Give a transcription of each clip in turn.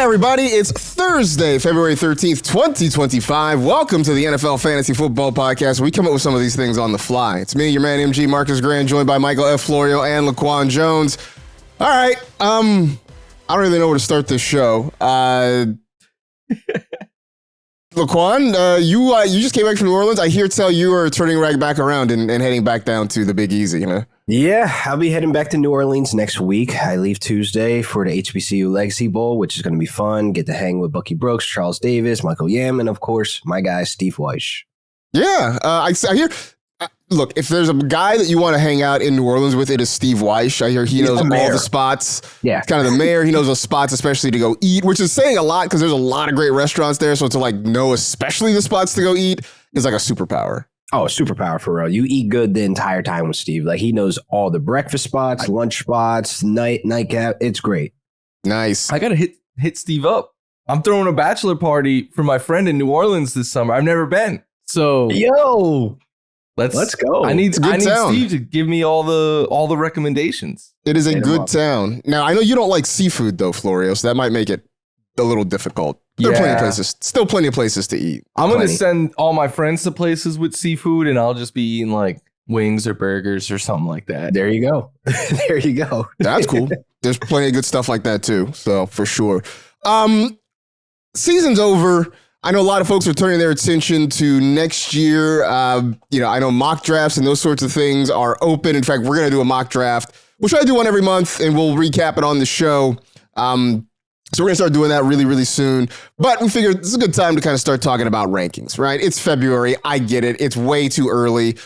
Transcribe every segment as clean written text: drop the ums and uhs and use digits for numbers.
everybody, it's Thursday, February 13th, 2025. Welcome to the NFL Fantasy Football Podcast. We come up with some of these things on the fly. It's me, your man, MG Marcus Grant, joined by Michael F. Florio and Laquan Jones. All right, I don't really know where to start this show. Laquan, you just came back from New Orleans. I hear tell you are turning right back around and heading back down to the Big Easy, you know? Yeah, I'll be heading back to New Orleans next week. I leave Tuesday for the HBCU Legacy Bowl, which is going to be fun. Get to hang with Bucky Brooks, Charles Davis, Michael Yam, and of course, my guy, Steve Weish. Yeah, I hear... Look, if there's a guy that you want to hang out in New Orleans with, it is Steve Weish. I hear he knows all the spots. Yeah. He's kind of the mayor. He knows those spots, especially to go eat, which is saying a lot because there's a lot of great restaurants there. So to like know especially the spots to go eat is like a superpower. Oh, superpower for real. You eat good the entire time with Steve. Like he knows all the breakfast spots, lunch spots, nightcap. It's great. Nice. I got to hit Steve up. I'm throwing a bachelor party for my friend in New Orleans this summer. I've never been. So yo. Let's go. I need Steve to give me all the recommendations. It is a good town. Now, I know you don't like seafood though, Florio, so that might make it a little difficult. But there are plenty of places, still plenty of places to eat. I'm going to send all my friends to places with seafood and I'll just be eating like wings or burgers or something like that. There you go. There you go. That's cool. There's plenty of good stuff like that too. So for sure. Season's over. I know a lot of folks are turning their attention to next year. I know mock drafts and those sorts of things are open. In fact, we're going to do a mock draft. We'll try to do one every month, and we'll recap it on the show. So we're going to start doing that really, really soon. But we figured this is a good time to kind of start talking about rankings, right? It's February. I get it. It's way too early.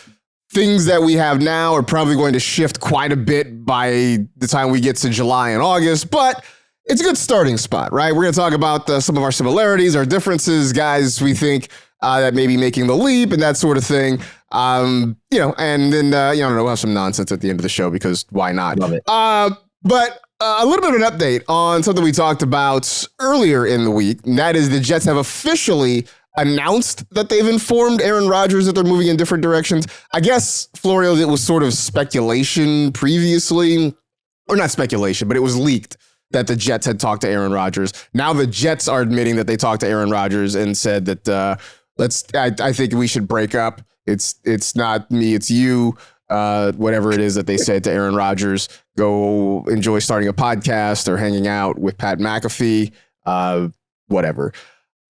Things that we have now are probably going to shift quite a bit by the time we get to July and August, but it's a good starting spot, right? We're going to talk about some of our similarities, our differences, guys we think that may be making the leap and that sort of thing. And then, we'll have some nonsense at the end of the show because why not? Love it. But a little bit of an update on something we talked about earlier in the week, and that is the Jets have officially announced that they've informed Aaron Rodgers that they're moving in different directions. I guess, Florio, it was sort of speculation previously, or not speculation, but it was leaked that the Jets had talked to Aaron Rodgers. Now the Jets are admitting that they talked to Aaron Rodgers and said that I think we should break up. It's not me, it's you. Whatever it is that they said to Aaron Rodgers, go enjoy starting a podcast or hanging out with Pat McAfee. Whatever.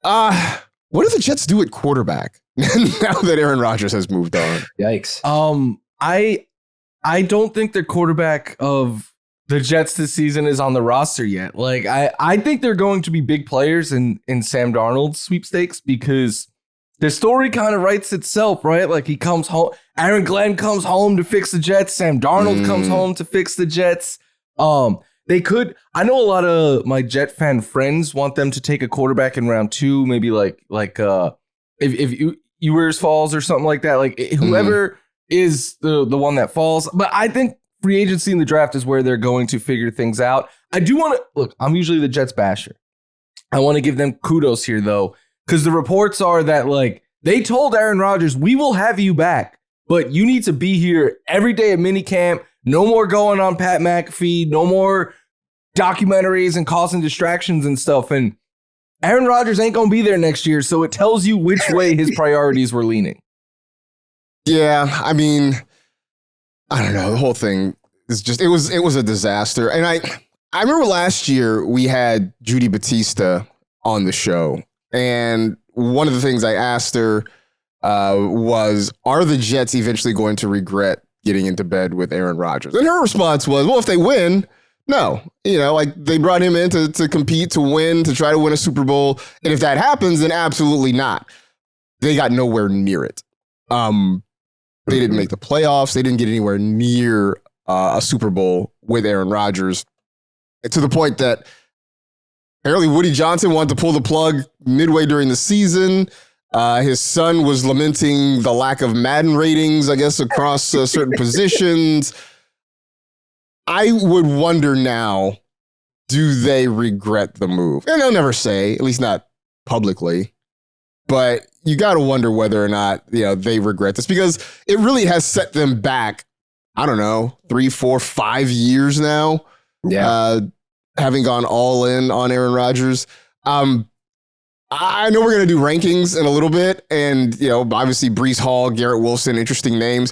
What do the Jets do at quarterback now that Aaron Rodgers has moved on? Yikes. I don't think the quarterback of the Jets this season is on the roster yet. Like I think they're going to be big players in Sam Darnold's sweepstakes because the story kind of writes itself, right? Like he comes home, Aaron Glenn comes home to fix the Jets. Sam Darnold comes home to fix the Jets. I know a lot of my Jet fan friends want them to take a quarterback in round 2, maybe if Ewers falls or something like that. Like whoever is the one that falls. But I think free agency in the draft is where they're going to figure things out. I do want to look, I'm usually the Jets basher. I want to give them kudos here though, because the reports are that like they told Aaron Rodgers, we will have you back, but you need to be here every day at minicamp. No more going on Pat McAfee, no more documentaries and causing distractions and stuff. And Aaron Rodgers ain't going to be there next year. So it tells you which way his priorities were leaning. Yeah. I mean, I don't know. The whole thing is just, it was a disaster. And I remember last year we had Judy Batista on the show. And one of the things I asked her was, are the Jets eventually going to regret getting into bed with Aaron Rodgers? And her response was, well, if they win, no. They brought him in to compete, to win, to try to win a Super Bowl. And if that happens, then absolutely not. They got nowhere near it. They didn't make the playoffs. They didn't get anywhere near a Super Bowl with Aaron Rodgers, to the point that apparently Woody Johnson wanted to pull the plug midway during the season. His son was lamenting the lack of Madden ratings, I guess, across certain positions. I would wonder now, do they regret the move? And they'll never say, at least not publicly. But you got to wonder whether or not, they regret this, because it really has set them back, I don't know, 3, 4, 5 years now. Yeah. having gone all in on Aaron Rodgers. I know we're going to do rankings in a little bit, and obviously Breece Hall, Garrett Wilson, interesting names.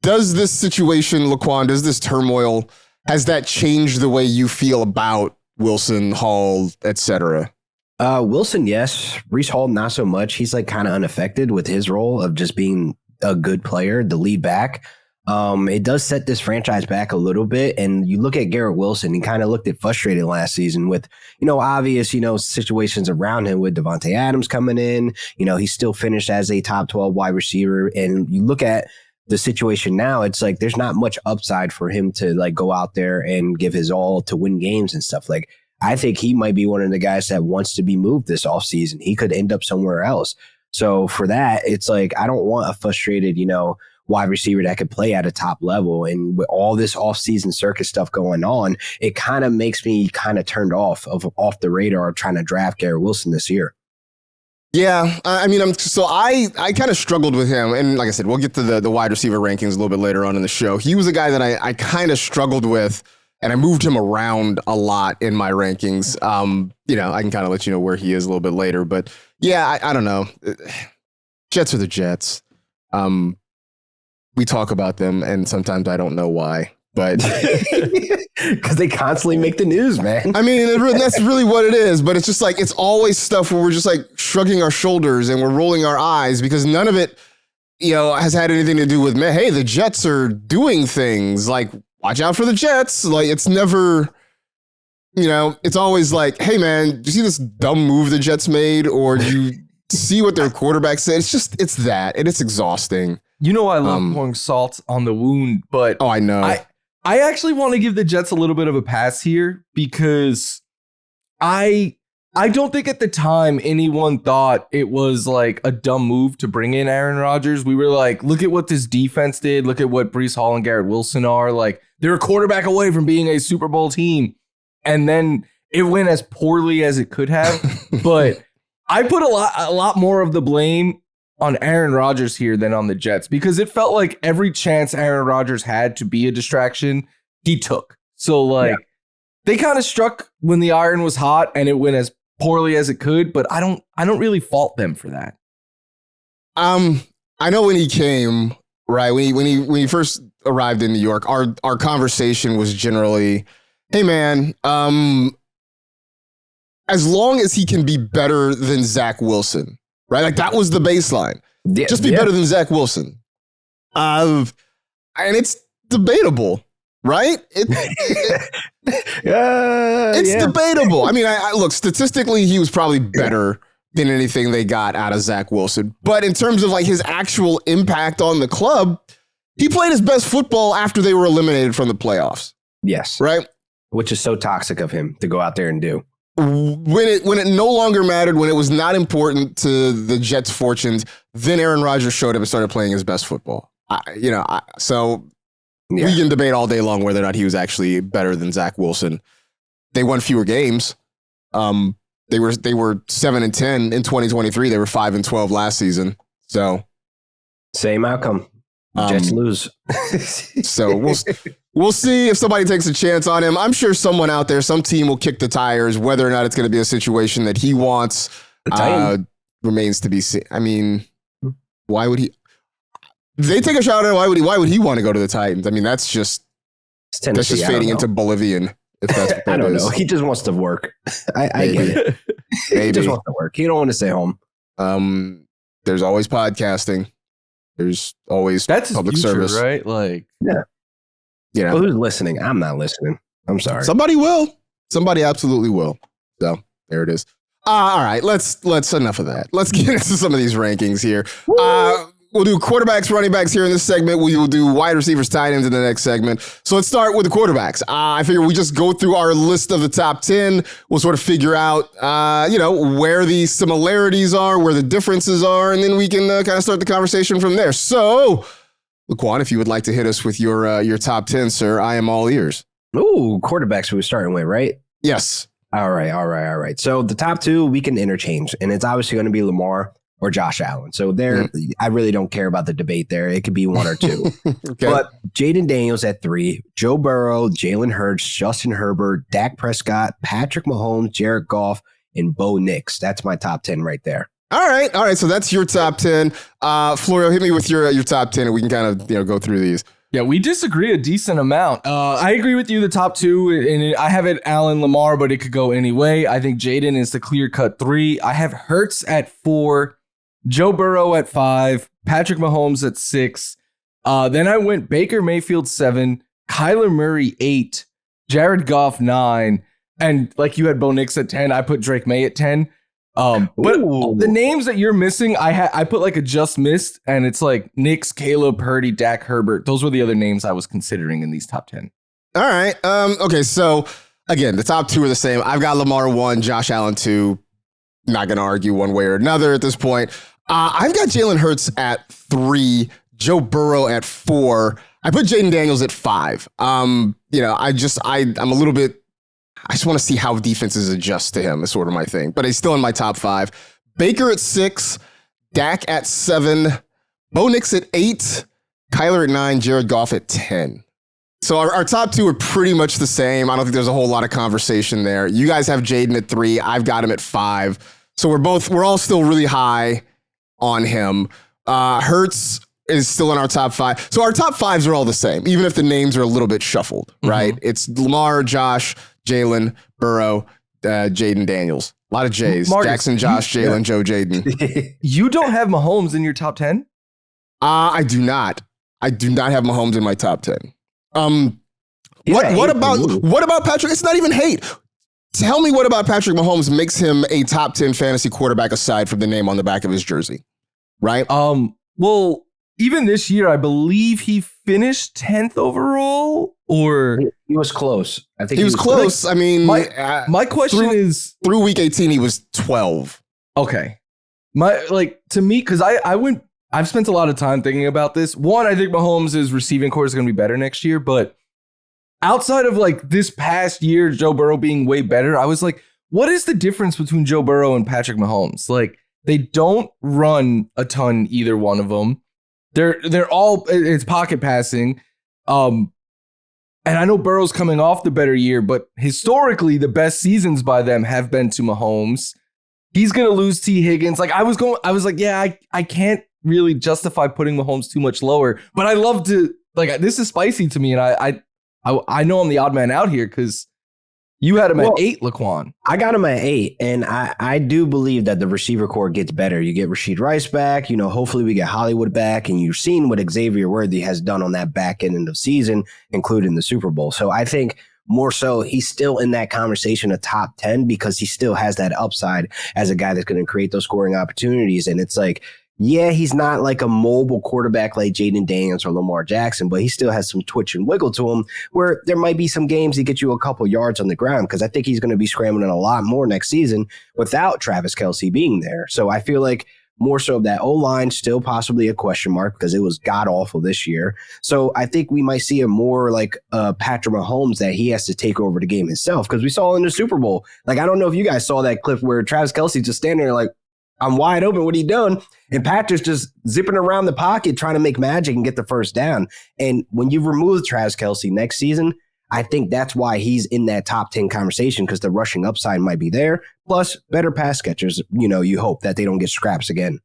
Does this situation, Laquan, does this turmoil, has that changed the way you feel about Wilson, Hall, etc.? Wilson, yes. Breece Hall, not so much. He's like kind of unaffected with his role of just being a good player, the lead back. It does set this franchise back a little bit. And you look at Garrett Wilson, he kind of looked frustrated last season with, obvious, situations around him with Devontae Adams coming in. He still finished as a top 12 wide receiver. And you look at the situation now, it's like there's not much upside for him to like go out there and give his all to win games and stuff. Like, I think he might be one of the guys that wants to be moved this offseason. He could end up somewhere else. So for that, it's like I don't want a frustrated, wide receiver that could play at a top level. And with all this offseason circus stuff going on, it kind of makes me kind of turned off the radar of trying to draft Garrett Wilson this year. Yeah, I mean, I kind of struggled with him. And like I said, we'll get to the wide receiver rankings a little bit later on in the show. He was a guy that I kind of struggled with, and I moved him around a lot in my rankings. I can kind of let you know where he is a little bit later. But yeah, I don't know. Jets are the Jets. We talk about them, and sometimes I don't know why. But because they constantly make the news, man. I mean, that's really what it is. But it's just like it's always stuff where we're just like shrugging our shoulders and we're rolling our eyes because none of it, has had anything to do with, man, hey, the Jets are doing things. Like, watch out for the Jets. Like, it's never, it's always like, hey, man, do you see this dumb move the Jets made? Or do you see what their quarterback said? It's that, and it's exhausting. I love pouring salt on the wound, but I know. I actually want to give the Jets a little bit of a pass here because I don't think at the time anyone thought it was like a dumb move to bring in Aaron Rodgers. We were like, look at what this defense did. Look at what Breece Hall and Garrett Wilson are. Like, they're a quarterback away from being a Super Bowl team. And then it went as poorly as it could have. But I put a lot more of the blame on Aaron Rodgers here than on the Jets because it felt like every chance Aaron Rodgers had to be a distraction, he took. So they kind of struck when the iron was hot and it went as poorly as it could, but I don't really fault them for that. I know when he came, right, when he first arrived in New York, our conversation was generally, hey man, as long as he can be better than Zach Wilson. Right? Like that was the baseline. Yeah, just be better than Zach Wilson. And it's debatable, right? It's debatable. I mean, I look, statistically, he was probably better than anything they got out of Zach Wilson. But in terms of like his actual impact on the club, he played his best football after they were eliminated from the playoffs. Yes. Right? Which is so toxic of him to go out there and do. When it no longer mattered, when it was not important to the Jets' fortunes, then Aaron Rodgers showed up and started playing his best football. We can debate all day long whether or not he was actually better than Zach Wilson. They won fewer games. They were 7-10 in 2023. They were 5-12 last season. So same outcome. Jets lose. So we'll see if somebody takes a chance on him. I'm sure someone out there, some team will kick the tires. Whether or not it's going to be a situation that he wants remains to be seen. I mean, why would he? They take a shot at him. Why would he want to go to the Titans? I mean, that's just fading into Bolivian. If that's what that I don't is. know. He just wants to work. I get it. He just wants to work. He don't want to stay home. There's always podcasting. There's always that's public his future, service, right? Like, yeah. Well, who's listening? I'm not listening. I'm sorry. Somebody will. Somebody absolutely will. So there it is. All right. Let's enough of that. Let's get into some of these rankings here. We'll do quarterbacks, running backs here in this segment. We will do wide receivers, tight ends in the next segment. So let's start with the quarterbacks. I figure we just go through our list of the top 10. We'll sort of figure out, where the similarities are, where the differences are, and then we can kind of start the conversation from there. So, Laquan, if you would like to hit us with your top 10, sir, I am all ears. Ooh, quarterbacks we were starting with, right? Yes. All right. So the top two we can interchange, and it's obviously going to be Lamar or Josh Allen. So there, I really don't care about the debate there. It could be one or two. Okay. But Jaden Daniels at 3, Joe Burrow, Jalen Hurts, Justin Herbert, Dak Prescott, Patrick Mahomes, Jared Goff, and Bo Nix. That's my top 10 right there. All right. So that's your top 10. Florio, hit me with your top 10 and we can kind of go through these. Yeah, we disagree a decent amount. I agree with you, the top 2, and I have it Allen, Lamar, but it could go any way. I think Jaden is the clear-cut 3. I have Hurts at 4, Joe Burrow at 5, Patrick Mahomes at 6. Then I went Baker Mayfield 7, Kyler Murray 8, Jared Goff 9, and like you had Bo Nix at 10, I put Drake May at 10. But the names that you're missing, I put like a just missed, and it's like Nix, Caleb, Purdy, Dak, Herbert. Those were the other names I was considering in these top 10. All right. Okay. So again, the top 2 are the same. I've got Lamar 1, Josh Allen 2. Not going to argue one way or another at this point. I've got Jalen Hurts at 3, Joe Burrow at 4. I put Jaden Daniels at 5. I'm a little bit. I just want to see how defenses adjust to him is sort of my thing. But he's still in my top 5. Baker at 6, Dak at 7, Bo Nix at 8, Kyler at 9, Jared Goff at 10. So our top 2 are pretty much the same. I don't think there's a whole lot of conversation there. You guys have Jaden at 3. I've got him at 5. So we're all still really high on him. Hurts is still in our top 5. So our top 5s are all the same, even if the names are a little bit shuffled, right? It's Lamar, Josh, Jalen, Burrow, Jaden Daniels. A lot of J's. Marcus, Jackson, Josh, Jalen, Joe, Jaden. You don't have Mahomes in your top 10? I do not. I do not have Mahomes in my top 10. What about Patrick? It's not even hate. Tell me what about Patrick Mahomes makes him a top 10 fantasy quarterback aside from the name on the back of his jersey, right? Well, even this year, I believe he finished 10th overall, or he was close. I think he was close. I mean, my question is through week 18, he was 12. Okay. To me, because I've spent a lot of time thinking about this. One, I think Mahomes' receiving core is going to be better next year, but outside of like this past year, Joe Burrow being way better, I was like, what is the difference between Joe Burrow and Patrick Mahomes? Like, they don't run a ton, either one of them. They're all, it's pocket passing. And I know Burrow's coming off the better year, but historically the best seasons by them have been to Mahomes. He's going to lose T. Higgins. Like I was like, yeah, I can't really justify putting Mahomes too much lower, but I love to, like, this is spicy to me. And I know I'm the odd man out here because you had him at 8, Laquan. I got him at 8, and I do believe that the receiver core gets better. You get Rashid Rice back, hopefully we get Hollywood back, and you've seen what Xavier Worthy has done on that back end of the season, including the Super Bowl. So I think more so he's still in that conversation of top 10 because he still has that upside as a guy that's going to create those scoring opportunities. And it's like, yeah, he's not like a mobile quarterback like Jaden Daniels or Lamar Jackson, but he still has some twitch and wiggle to him where there might be some games he gets you a couple yards on the ground because I think he's going to be scrambling a lot more next season without Travis Kelce being there. So I feel like more so that O-line still possibly a question mark because it was god-awful this year. So I think we might see a more like Patrick Mahomes that he has to take over the game himself because we saw in the Super Bowl. Like, I don't know if you guys saw that clip where Travis Kelce just standing there like, I'm wide open. What are you doing? And Patrick's just zipping around the pocket trying to make magic and get the first down. And when you remove Travis Kelce next season, I think that's why he's in that top 10 conversation because the rushing upside might be there. Plus, better pass catchers. You hope that they don't get scraps again.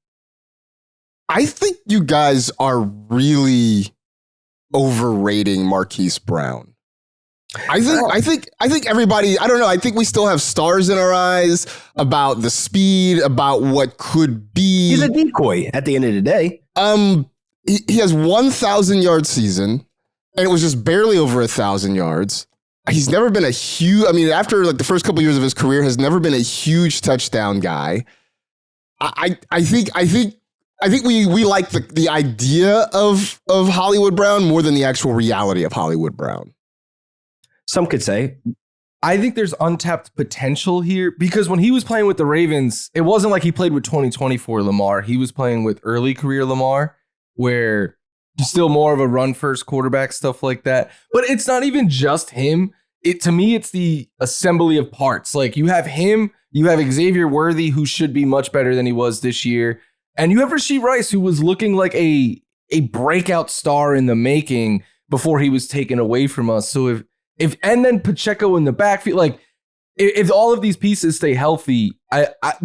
I think you guys are really overrating Marquise Brown. I think everybody, I don't know. I think we still have stars in our eyes about the speed, about what could be. He's a decoy at the end of the day. He has 1,000-yard season, and it was just barely over 1,000 yards. He's never been after like the first couple years of his career, has never been a huge touchdown guy. I think we like the idea of Hollywood Brown more than the actual reality of Hollywood Brown. Some could say. I think there's untapped potential here because when he was playing with the Ravens, it wasn't like he played with 2024 Lamar. He was playing with early career Lamar, where he's still more of a run-first quarterback, stuff like that. But it's not even just him. To me, it's the assembly of parts. Like, you have him, you have Xavier Worthy, who should be much better than he was this year. And you have Rashee Rice, who was looking like a breakout star in the making before he was taken away from us. So if and then Pacheco in the backfield, like if all of these pieces stay healthy,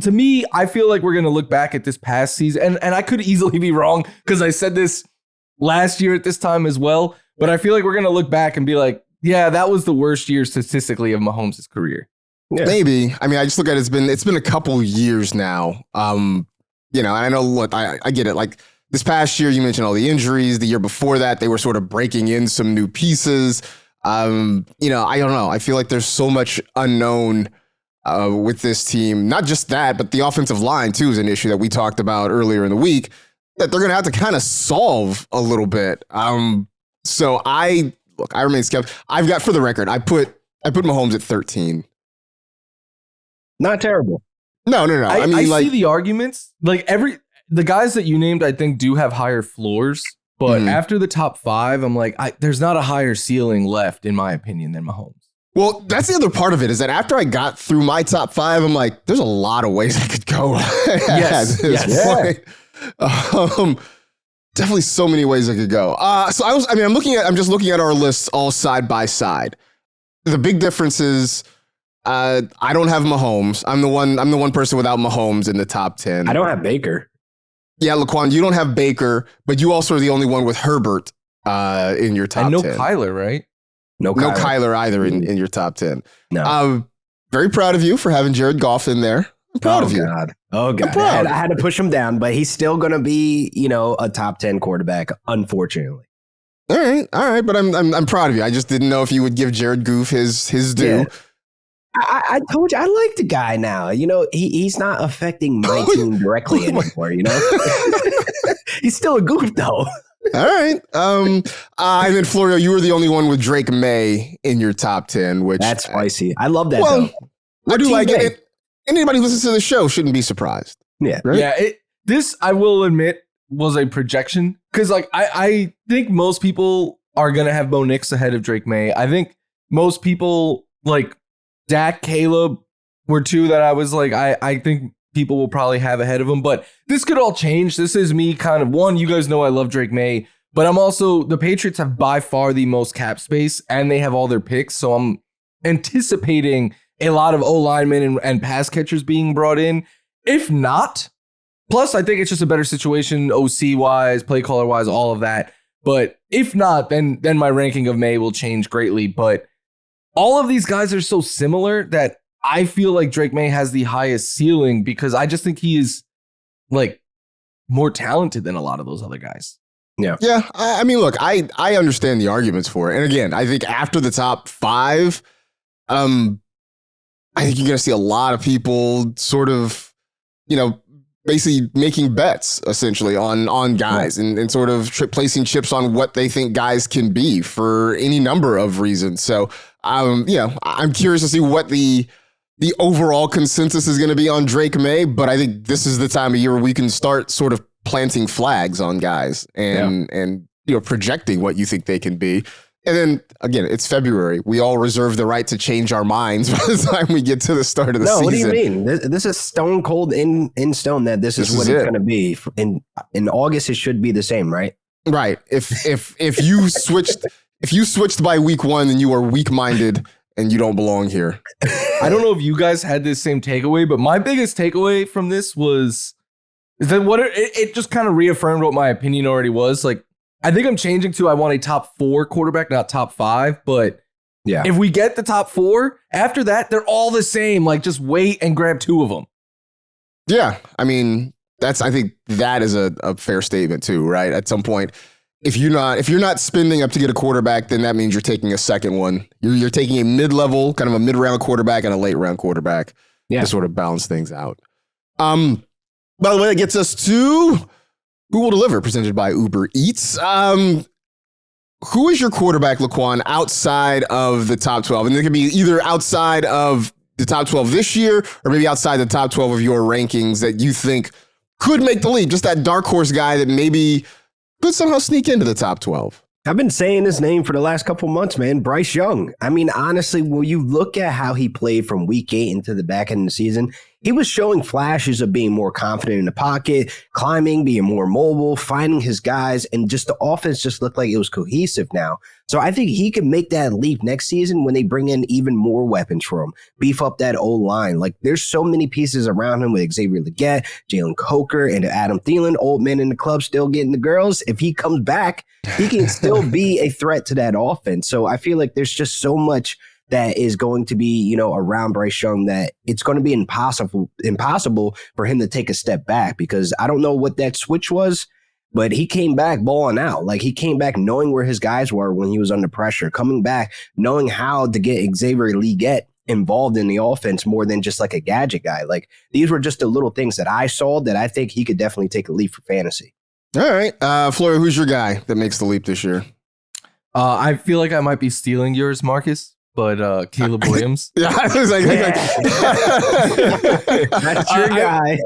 to me, I feel like we're going to look back at this past season, and I could easily be wrong because I said this last year at this time as well, but I feel like we're going to look back and be like, yeah, that was the worst year statistically of Mahomes' career. Yeah. Maybe. I mean, I just look at it, it's been a couple years now. And I know, look, I get it. Like this past year, you mentioned all the injuries. The year before that, they were sort of breaking in some new pieces. I don't know. I feel like there's so much unknown with this team. Not just that, but the offensive line too is an issue that we talked about earlier in the week that they're going to have to kind of solve a little bit. So I remain skeptical. I've got, for the record, I put Mahomes at 13. Not terrible. No. I mean, I see the arguments. Like the guys that you named, I think do have higher floors. But after the top 5, I'm like, there's not a higher ceiling left, in my opinion, than Mahomes. Well, that's the other part of it is that after I got through my top 5, I'm like, there's a lot of ways I could go. Yes. Definitely so many ways I could go. I'm just looking at our lists all side by side. The big difference is I don't have Mahomes. I'm the one person without Mahomes in the top 10. I don't have Baker. Yeah, Laquan, you don't have Baker, but you also are the only one with Herbert in your top 10. And no Kyler, right? No Kyler either in your top 10. No. Very proud of you for having Jared Goff in there. I'm proud of you. Oh, God. I had to push him down, but he's still going to be, a top 10 quarterback, unfortunately. All right. But I'm proud of you. I just didn't know if you would give Jared Goff his due. Yeah. I told you, I like the guy now. He's not affecting my team directly anymore, He's still a goof, though. All right. And then, Florio, you were the only one with Drake May in your top 10, which... That's spicy. I love that, though. I do like it. Anybody who listens to the show shouldn't be surprised. Yeah. Right? Yeah, this, I will admit, was a projection. Because, I think most people are going to have Bo Nix ahead of Drake May. I think most people, Dak, Caleb were two that I was like, I think people will probably have ahead of him, but this could all change. This is me kind of you guys know I love Drake May, but I'm also, the Patriots have by far the most cap space and they have all their picks. So I'm anticipating a lot of O-linemen and pass catchers being brought in. If not, plus I think it's just a better situation OC wise, play caller wise, all of that. But if not, then my ranking of May will change greatly. But all of these guys are so similar that I feel like Drake May has the highest ceiling because I just think he is more talented than a lot of those other guys. Yeah. Yeah. I mean, look, I understand the arguments for it. And again, I think after the top 5, I think you're going to see a lot of people sort of, basically making bets essentially on guys and sort of placing chips on what they think guys can be for any number of reasons. So, I'm curious to see what the overall consensus is going to be on Drake May, but I think this is the time of year where we can start sort of planting flags on guys and projecting what you think they can be. And then again, it's February. We all reserve the right to change our minds by the time we get to the start of the season. No, what do you mean? This is stone cold in stone that this is what it's going to be. In August, it should be the same, right? Right. If you switched by week 1, then you are weak-minded and you don't belong here. I don't know if you guys had this same takeaway, but my biggest takeaway from this is that it just kind of reaffirmed what my opinion already was. I think I'm changing to I want a top 4 quarterback, not top 5. But yeah, if we get the top 4, after that, they're all the same. Just wait and grab 2 of them. Yeah. I mean, I think that is a fair statement too, right? At some point, if you're not spending up to get a quarterback, then that means you're taking a second one. You're taking a mid-level, kind of a mid-round quarterback and a late-round quarterback to sort of balance things out. By the way, that gets us to Who Will Deliver, presented by Uber Eats. Who is your quarterback, Laquan, outside of the top 12? And it could be either outside of the top 12 this year or maybe outside the top 12 of your rankings that you think could make the league. Just that dark horse guy that maybe could somehow sneak into the top 12. I've been saying his name for the last couple months, man. Bryce Young. I mean, honestly, when you look at how he played from week 8 into the back end of the season, he was showing flashes of being more confident in the pocket, climbing, being more mobile, finding his guys, and just the offense just looked like it was cohesive now. So I think he can make that leap next season when they bring in even more weapons for him, beef up that old line. Like there's so many pieces around him with Xavier Legette, Jalen Coker, and Adam Thielen, old men in the club still getting the girls. If he comes back, he can still be a threat to that offense. So I feel like there's just so much that is going to be, around Bryce Young that it's going to be impossible for him to take a step back, because I don't know what that switch was, but he came back balling out. Like he came back knowing where his guys were when he was under pressure, coming back knowing how to get Xavier Legette involved in the offense more than just like a gadget guy. Like these were just the little things that I saw that I think he could definitely take a leap for fantasy. All right. Flora, who's your guy that makes the leap this year? I feel like I might be stealing yours, Marcus, but Caleb Williams. Yeah, I was like, That's your guy.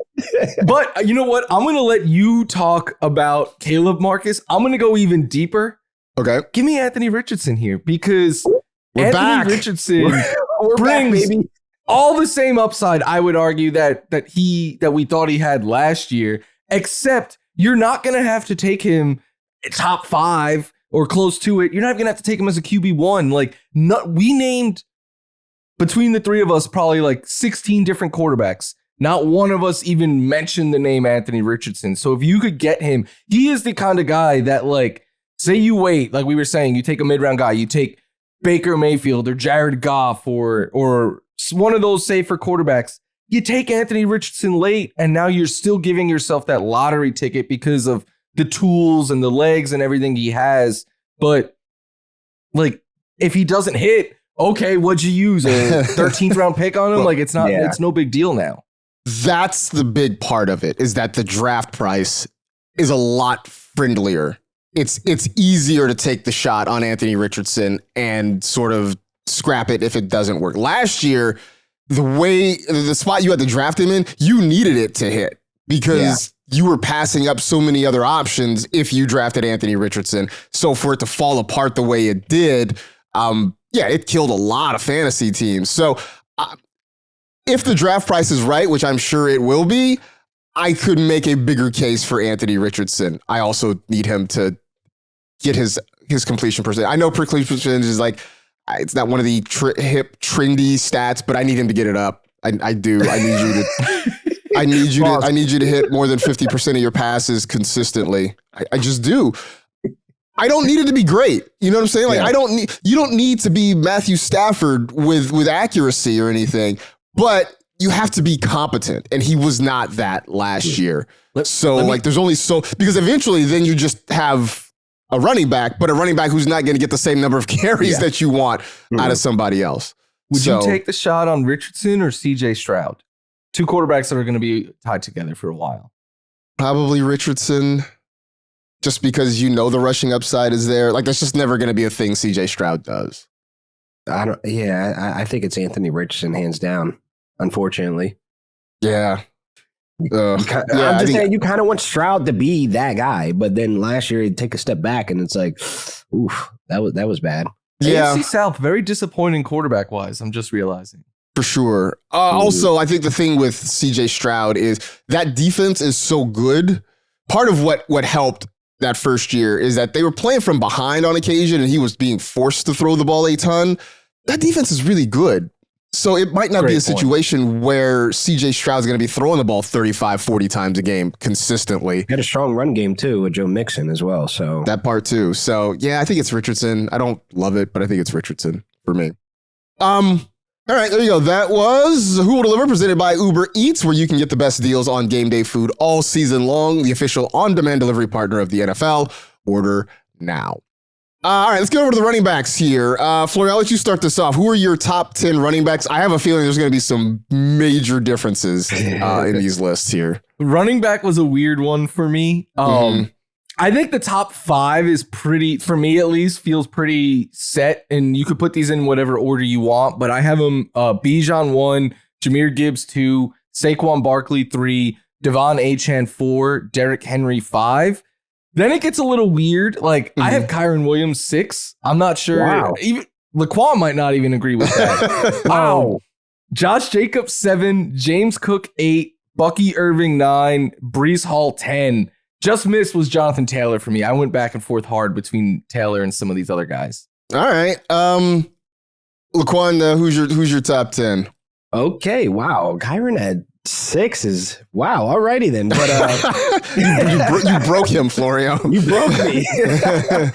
But you know what? I'm going to let you talk about Caleb, Marcus. I'm going to go even deeper. Okay. Give me Anthony Richardson here, because We're Anthony back. Richardson We're back, brings baby. all the same upside, I would argue, that we thought he had last year, except you're not going to have to take him top 5 or close to it. You're not going to have to take him as a QB1. Like, we named, between the three of us, probably like 16 different quarterbacks. Not one of us even mentioned the name Anthony Richardson. So if you could get him, he is the kind of guy that, like, say you wait, like we were saying, you take a mid-round guy, you take Baker Mayfield or Jared Goff or one of those safer quarterbacks. You take Anthony Richardson late, and now you're still giving yourself that lottery ticket because of the tools and the legs and everything he has. But, like, if he doesn't hit, okay, what'd you use? A 13th round pick on him? Like, it's no big deal now. That's the big part of it, is that the draft price is a lot friendlier. It's easier to take the shot on Anthony Richardson and sort of scrap it if it doesn't work. Last year, the spot you had to draft him in, you needed it to hit because you were passing up so many other options if you drafted Anthony Richardson. So for it to fall apart the way it did, it killed a lot of fantasy teams. So if the draft price is right, which I'm sure it will be, I could make a bigger case for Anthony Richardson. I also need him to get his completion percentage. I know completion percentage is like, it's not one of the hip, trendy stats, but I need him to get it up. I do. I need you to. I need you to hit more than 50% of your passes consistently. I just do. I don't need it to be great. You know what I'm saying? Like you don't need to be Matthew Stafford with accuracy or anything, but you have to be competent. And he was not that last year. There's only because eventually then you just have a running back, but a running back who's not going to get the same number of carries that you want out of somebody else. Would you take the shot on Richardson or CJ Stroud? Two quarterbacks that are going to be tied together for a while. Probably Richardson, just because the rushing upside is there. Like, that's just never going to be a thing CJ Stroud does. I think it's Anthony Richardson hands down, unfortunately. Yeah. I'm just saying, you kind of want Stroud to be that guy, but then last year he'd take a step back, and it's like, oof, that was bad. Yeah, AFC South, very disappointing quarterback wise. I'm just realizing. For sure. Also, I think the thing with CJ Stroud is that defense is so good. Part of what helped that first year is that they were playing from behind on occasion, and he was being forced to throw the ball a ton. That defense is really good. So it might not be a situation where CJ Stroud's going to be throwing the ball 35, 40 times a game consistently. He had a strong run game, too, with Joe Mixon as well. So that part, too. So, yeah, I think it's Richardson. I don't love it, but I think it's Richardson for me. All right, there you go. That was Who Will Deliver, presented by Uber Eats, where you can get the best deals on game day food all season long. The official on-demand delivery partner of the NFL. Order now. All right, let's get over to the running backs here. Flory, I'll let you start this off. Who are your top 10 running backs? I have a feeling there's going to be some major differences in these lists here. Running back was a weird one for me. I think the top 5 is pretty, for me at least, feels pretty set, and you could put these in whatever order you want, but I have them Bijan 1, Jahmyr Gibbs 2, Saquon Barkley 3, Devon Achane 4, Derrick Henry 5. Then it gets a little weird. Like, I have Kyron Williams 6. I'm not sure. Wow. Even Laquan might not even agree with that. Wow. Josh Jacobs 7, James Cook 8, Bucky Irving 9, Breece Hall 10. Just missed was Jonathan Taylor for me. I went back and forth hard between Taylor and some of these other guys. All right. Laquan, who's your top 10? Okay, wow. Kyron at 6 is wow. Alrighty then, but you broke him, Florio. You broke me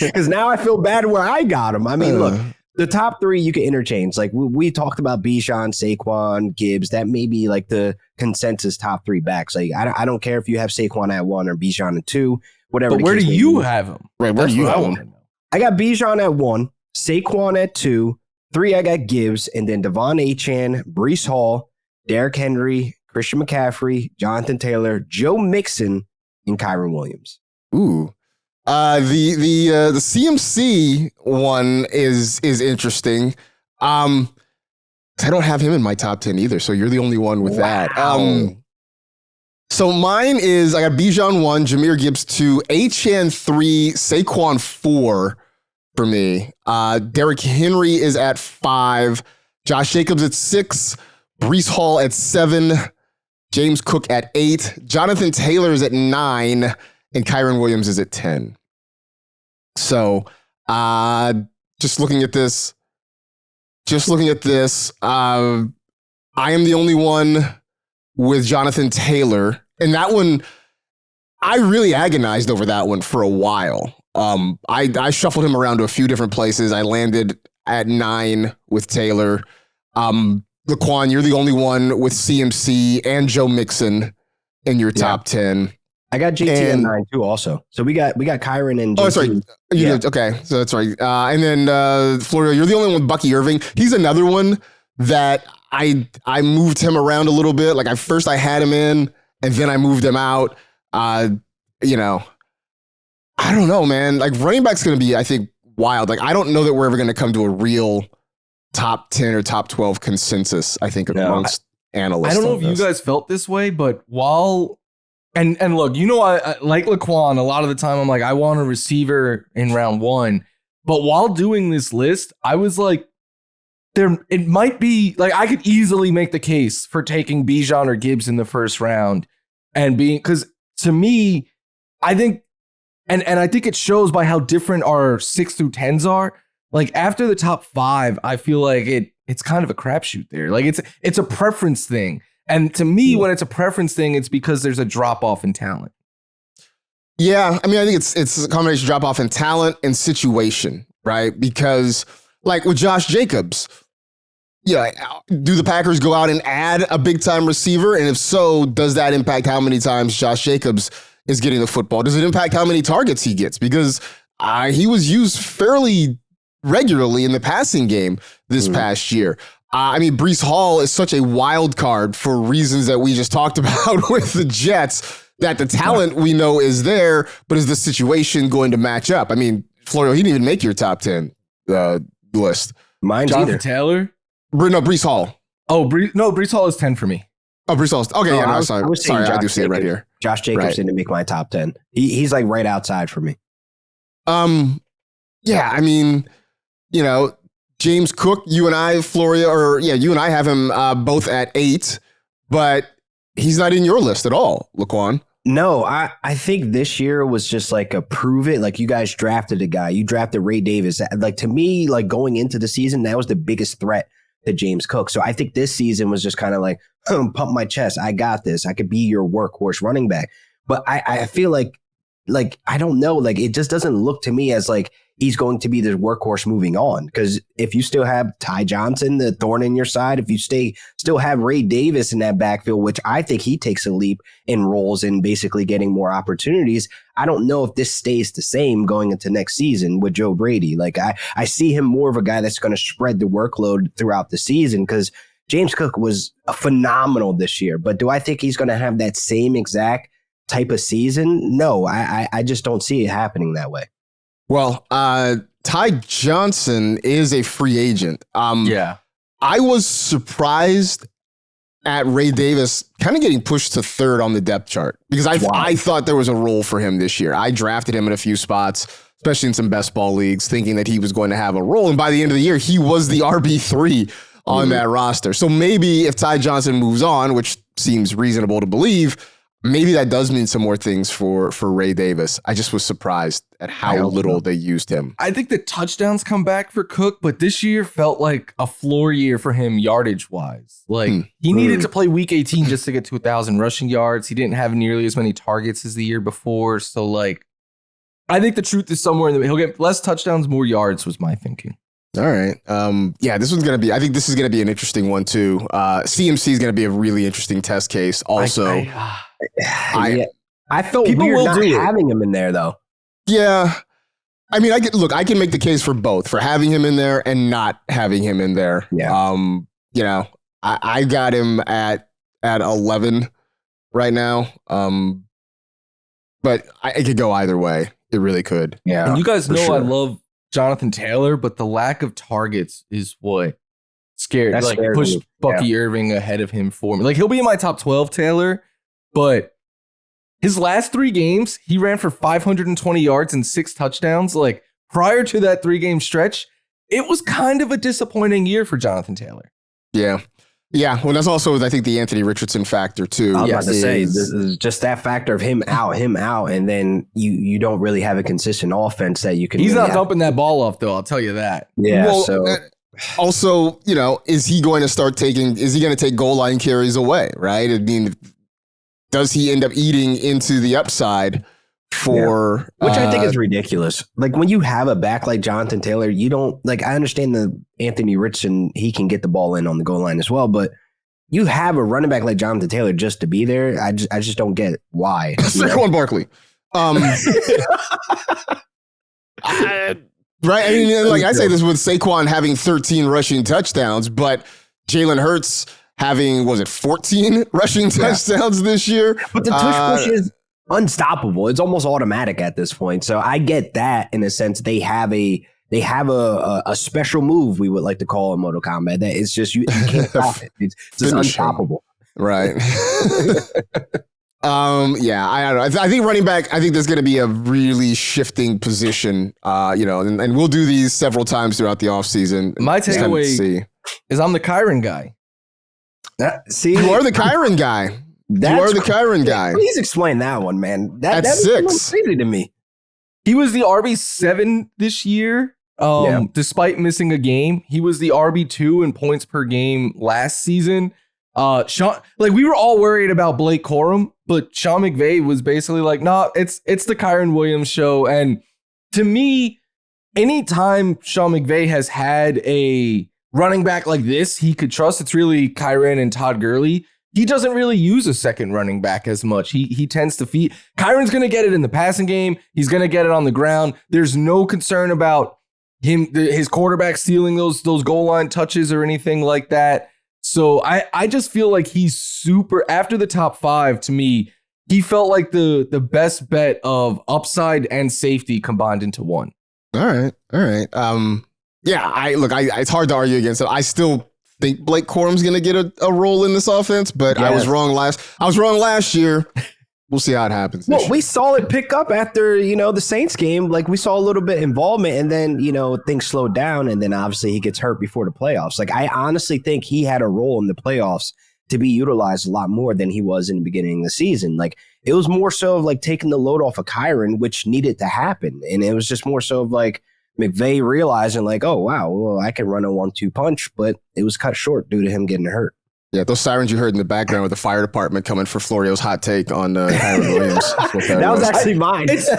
because now I feel bad where I got him. I mean, look, the top 3 you can interchange. Like we talked about Bijan, Saquon, Gibbs. That may be like the consensus top 3 backs. Like I don't care if you have Saquon at 1 or Bijan at 2, whatever. But where do you have him? Right, where do you have him? I got Bijan at 1, Saquon at 2, 3 I got Gibbs, and then Devon Achane, Breece Hall, Derrick Henry, Christian McCaffrey, Jonathan Taylor, Joe Mixon, and Kyron Williams. Ooh. The CMC one is interesting. I don't have him in my top 10 either, so you're the only one with that. So mine is, I got Bijan 1, Jahmyr Gibbs 2, Achane 3, Saquon 4 for me. Derrick Henry is at 5, Josh Jacobs at 6, Breece Hall at 7, James Cook at 8, Jonathan Taylor is at 9, and Kyron Williams is at 10. So, just looking at this, I am the only one with Jonathan Taylor. And that one, I really agonized over that one for a while. I shuffled him around to a few different places. I landed at 9 with Taylor. Laquan, you're the only one with CMC and Joe Mixon in your top 10. I got JT at 9 too also. So we got Kyron and JT. Oh, sorry. You did. Okay, so that's right. And then Florio, you're the only one with Bucky Irving. He's another one that I moved him around a little bit. Like I had him in and then I moved him out. I don't know, man. Like running back's going to be, I think, wild. Like I don't know that we're ever going to come to a real top 10 or top 12 consensus, I think, amongst analysts. I don't know if you guys felt this way, but while and look, I like Laquan, a lot of the time I'm like, I want a receiver in round 1. But while doing this list, I was like, it might be like I could easily make the case for taking Bijan or Gibbs in the first round and because to me, I think and I think it shows by how different our 6 through 10s are. Like after the top 5, I feel like it's kind of a crapshoot there. Like it's a preference thing. And to me, when it's a preference thing, it's because there's a drop off in talent. Yeah, I mean, I think it's a combination of drop off in talent and situation, right? Because like with Josh Jacobs, do the Packers go out and add a big time receiver? And if so, does that impact how many times Josh Jacobs is getting the football? Does it impact how many targets he gets? Because he was used fairly regularly in the passing game this past year. I mean, Breece Hall is such a wild card for reasons that we just talked about with the Jets, that the talent we know is there, but is the situation going to match up? I mean, Florio, he didn't even make your top 10 list. Mine's Jonathan either. Taylor? No, Breece Hall. Oh, Breece Hall is 10 for me. Oh, Breece Hall. Okay, No, yeah, no, I was sorry, I do Josh see it right Jacobs. here. Josh Jacobs didn't make my top 10. He's like right outside for me. Yeah, I mean, James Cook, you and I have him both at 8, but he's not in your list at all, Laquan. No, I think this year was just like a prove it. Like you guys drafted a guy. You drafted Ray Davis. Like to me, like going into the season, that was the biggest threat to James Cook. So I think this season was just kind of like, pump my chest. I got this. I could be your workhorse running back. But I feel like I don't know. Like it just doesn't look to me as like he's going to be the workhorse moving on. Because if you still have Ty Johnson, the thorn in your side, if you still have Ray Davis in that backfield, which I think he takes a leap in roles and basically getting more opportunities, I don't know if this stays the same going into next season with Joe Brady. Like I see him more of a guy that's going to spread the workload throughout the season because James Cook was phenomenal this year. But do I think he's going to have that same exact type of season? No, I just don't see it happening that way. Well, Ty Johnson is a free agent. Yeah. I was surprised at Ray Davis kind of getting pushed to 3rd on the depth chart because I thought there was a role for him this year. I drafted him in a few spots, especially in some best ball leagues, thinking that he was going to have a role. And by the end of the year, he was the RB3 on that roster. So maybe if Ty Johnson moves on, which seems reasonable to believe, maybe that does mean some more things for Ray Davis. I just was surprised at how little they used him. I think the touchdowns come back for Cook, but this year felt like a floor year for him yardage wise. Like he needed to play week 18 just to get to 1,000 rushing yards. He didn't have nearly as many targets as the year before. So like, I think the truth is somewhere in the middle. He'll get less touchdowns, more yards was my thinking. All right. Yeah, this one's going to be, I think this is going to be an interesting one too. CMC is going to be a really interesting test case also. I felt weird not having him in there though. Yeah. I mean, I can make the case for both, for having him in there and not having him in there. Yeah. You know, I got him at 11 right now. But it could go either way. It really could. Yeah. And you guys know I love Jonathan Taylor, but the lack of targets is what scared. Push Bucky Irving ahead of him for me. Like he'll be in my top 12, Taylor, but his last 3 games, he ran for 520 yards and 6 touchdowns. Like prior to that 3-game stretch, it was kind of a disappointing year for Jonathan Taylor. Yeah. Yeah. Well, that's also, I think, the Anthony Richardson factor too. I was about to say, this is just that factor of him out, and then you don't really have a consistent offense that you can. He's not dumping that ball off, though. I'll tell you that. Yeah. Well, so also, you know, is he going to take goal line carries away? Right. I mean, does he end up eating into the upside for which I think is ridiculous. Like when you have a back like Jonathan Taylor, you don't like. I understand the Anthony Richardson, he can get the ball in on the goal line as well, but you have a running back like Jonathan Taylor just to be there. I just don't get why. Saquon Barkley. Right. I mean, like I say this with Saquon having 13 rushing touchdowns, but Jalen Hurts having, 14 rushing touchdowns this year? But the tush push is unstoppable. It's almost automatic at this point. So I get that in a sense. They have a special move, we would like to call in Mortal Kombat. That it's just you can't stop it. It's just unstoppable. Right. Yeah, I don't know. I think running back, I think there's going to be a really shifting position, you know, and we'll do these several times throughout the offseason. My takeaway is I'm the Kyron guy. You are the Kyron guy. You are the Kyron guy. Please explain that one, man. That's 6. Crazy to me. He was the RB7 this year, despite missing a game. He was the RB2 in points per game last season. We were all worried about Blake Corum, but Sean McVay was basically like, "Nah, it's the Kyron Williams show." And to me, anytime Sean McVay has had a running back like this he could trust, it's really Kyron and Todd Gurley. He doesn't really use a second running back as much. He tends to feed. Kyron's going to get it in the passing game. He's going to get it on the ground. There's no concern about his quarterback stealing those goal line touches or anything like that. So I just feel like he's super, after the top 5, to me, he felt like the best bet of upside and safety combined into one. All right. Yeah, it's hard to argue against it. I still think Blake Corum's going to get a role in this offense, but yes. I was wrong last year. We'll see how it happens. Well, we saw it pick up after, the Saints game. Like we saw a little bit of involvement and then, things slowed down. And then obviously he gets hurt before the playoffs. Like I honestly think he had a role in the playoffs to be utilized a lot more than he was in the beginning of the season. Like it was more so of like taking the load off of Kyron, which needed to happen. And it was just more so of like McVay realizing like, oh, wow, well, I can run a 1-2 punch, but it was cut short due to him getting hurt. Yeah, those sirens you heard in the background with the fire department coming for Florio's hot take on Kyron Williams. That was actually mine. It's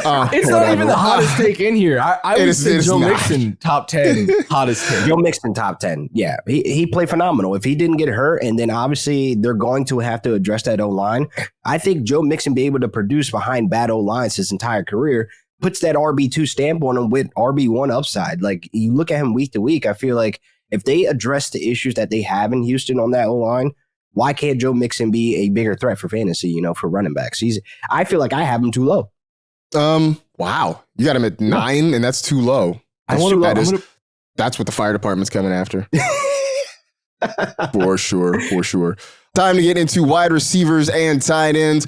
not even the hottest take in here. I would say Joe Mixon top 10 hottest take. Joe Mixon top 10. Yeah, he played phenomenal. If he didn't get hurt, and then obviously they're going to have to address that O-line, I think Joe Mixon be able to produce behind bad O-lines his entire career puts that RB2 stamp on him with RB1 upside. Like you look at him week to week, I feel like if they address the issues that they have in Houston on that O-line, why can't Joe Mixon be a bigger threat for fantasy, for running backs? I feel like I have him too low. Wow. You got him at 9 and that's too low. That's what the fire department's coming after. For sure. Time to get into wide receivers and tight ends.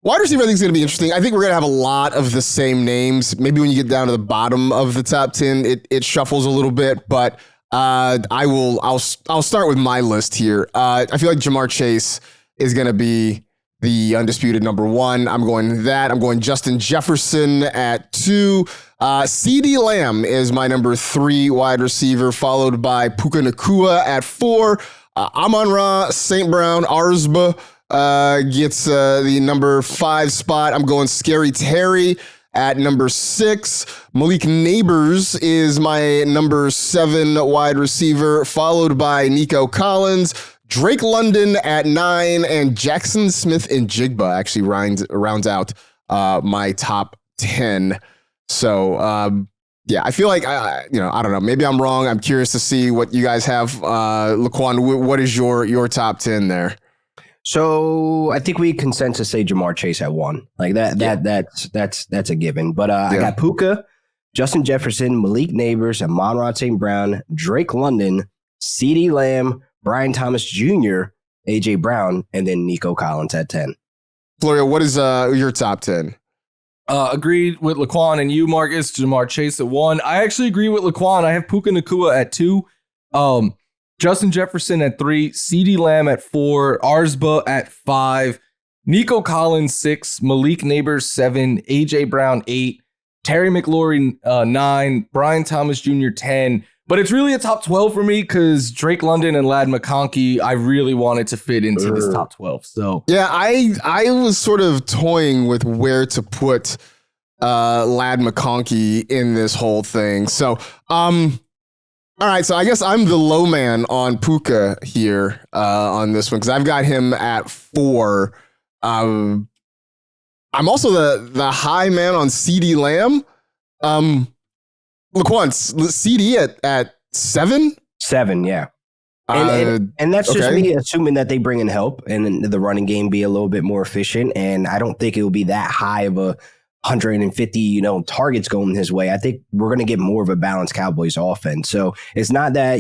Wide receiver, I think, is going to be interesting. I think we're going to have a lot of the same names. Maybe when you get down to the bottom of the top 10, it shuffles a little bit. But I'll start with my list here. I feel like Jamar Chase is going to be the undisputed number one. I'm going Justin Jefferson at 2. CeeDee Lamb is my number 3 wide receiver, followed by Puka Nacua at 4. Amon-Ra St. Brown Arzba gets the number 5 spot. I'm going Scary Terry at number 6. Malik Neighbors is my number 7 wide receiver, followed by Nico Collins. Drake London at 9, and Jackson Smith and Jigba actually rounds out my top 10. So, I feel like, I don't know. Maybe I'm wrong. I'm curious to see what you guys have. Laquan, what is your top 10 there? So I think we consensus say Jamar Chase at 1. Like that's a given. But I got Puka, Justin Jefferson, Malik Neighbors, Amon-Ra St. Brown, Drake London, CeeDee Lamb, Brian Thomas Jr., AJ Brown, and then Nico Collins at 10. Florio, what is your top 10? Agreed with Laquan and you, Marcus. Jamar Chase at 1. I actually agree with Laquan. I have Puka Nacua at 2. Justin Jefferson at 3. CeeDee Lamb at 4. Arzba at 5. Nico Collins 6. Malik Neighbors 7. AJ Brown 8. Terry McLaurin 9. Brian Thomas Jr. 10. But it's really a top 12 for me because Drake London and Ladd McConkey, I really wanted to fit into this top 12. So yeah, I was sort of toying with where to put Ladd McConkey in this whole thing. So, all right, so I guess I'm the low man on Puka here on this one because I've got him at 4. I'm also the high man on CeeDee Lamb. Laquan, CD at 7? 7, yeah. And that's just me assuming that they bring in help and the running game be a little bit more efficient. And I don't think it will be that high of a 150, targets going his way. I think we're going to get more of a balanced Cowboys offense. So it's not that,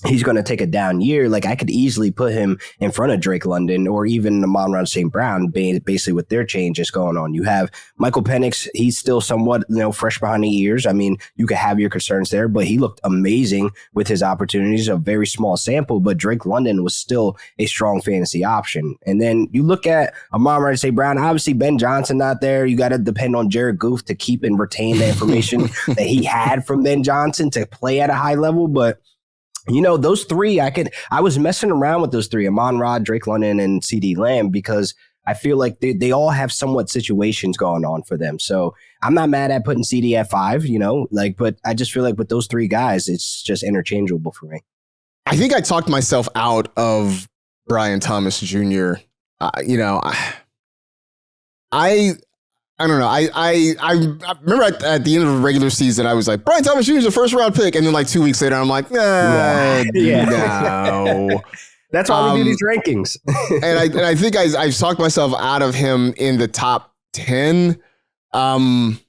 he's going to take a down year. Like I could easily put him in front of Drake London or even Amon-Ra St. Brown, basically with their changes going on. You have Michael Penix. He's still somewhat, fresh behind the ears. I mean, you could have your concerns there, but he looked amazing with his opportunities, a very small sample, but Drake London was still a strong fantasy option. And then you look at Amon-Ra St. Brown, obviously Ben Johnson not there. You got to depend on Jared Goff to keep and retain the information that he had from Ben Johnson to play at a high level. But those 3, I was messing around with those 3, Amon-Ra, Drake London, and CeeDee Lamb, because I feel like they all have somewhat situations going on for them. So I'm not mad at putting CeeDee at 5, but I just feel like with those 3 guys, it's just interchangeable for me. I think I talked myself out of Brian Thomas Jr. I don't know. I remember at the end of the regular season, I was like, Brian Thomas Jr. is a first round pick. And then like 2 weeks later, I'm like, no. That's why we do these rankings. and I think I've talked myself out of him in the top 10. I'm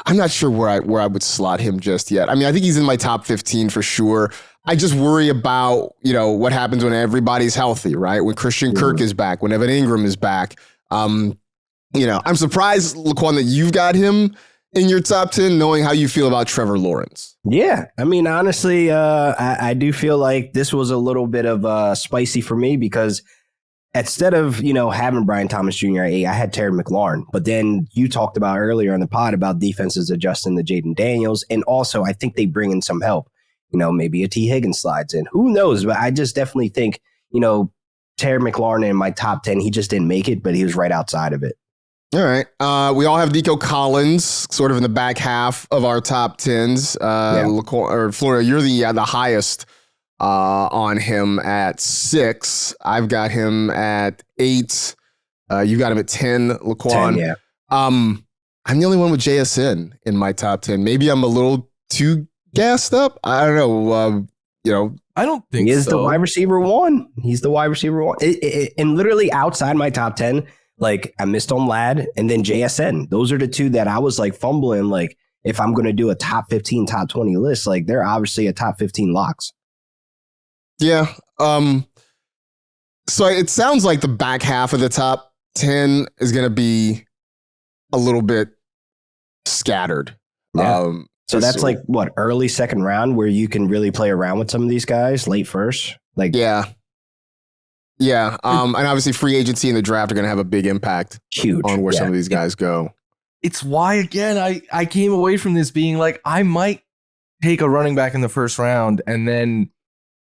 not sure where I would slot him just yet. I mean, I think he's in my top 15 for sure. I just worry about, what happens when everybody's healthy, right? When Christian Kirk is back, when Evan Ingram is back. I'm surprised, Laquan, that you've got him in your top 10, knowing how you feel about Trevor Lawrence. Yeah. I mean, honestly, I do feel like this was a little bit of spicy for me because instead of, having Brian Thomas Jr. at 8, I had Terry McLaurin. But then you talked about earlier in the pod about defenses adjusting to Jaden Daniels. And also, I think they bring in some help. Maybe a T. Higgins slides in. Who knows? But I just definitely think, Terry McLaurin in my top 10, he just didn't make it, but he was right outside of it. All right. We all have Nico Collins sort of in the back half of our top 10s. Florio, you're the highest on him at 6. I've got him at 8. You got him at 10, Laquan. 10, yeah. I'm the only one with JSN in my top 10. Maybe I'm a little too gassed up. I don't know. I don't think he is so. the wide receiver 1. He's the wide receiver 1. And literally outside my top 10, like I missed on Ladd and then JSN. Those are the 2 that I was like fumbling. Like if I'm going to do a top 15, top 20 list, like they're obviously a top 15 locks. Yeah. So it sounds like the back half of the top 10 is going to be a little bit scattered. Yeah. So that's like what, early second round where you can really play around with some of these guys, late first? Like Yeah. And obviously free agency and the draft are going to have a big impact on where some of these guys go. It's why, again, I came away from this being like, I might take a running back in the first round. And then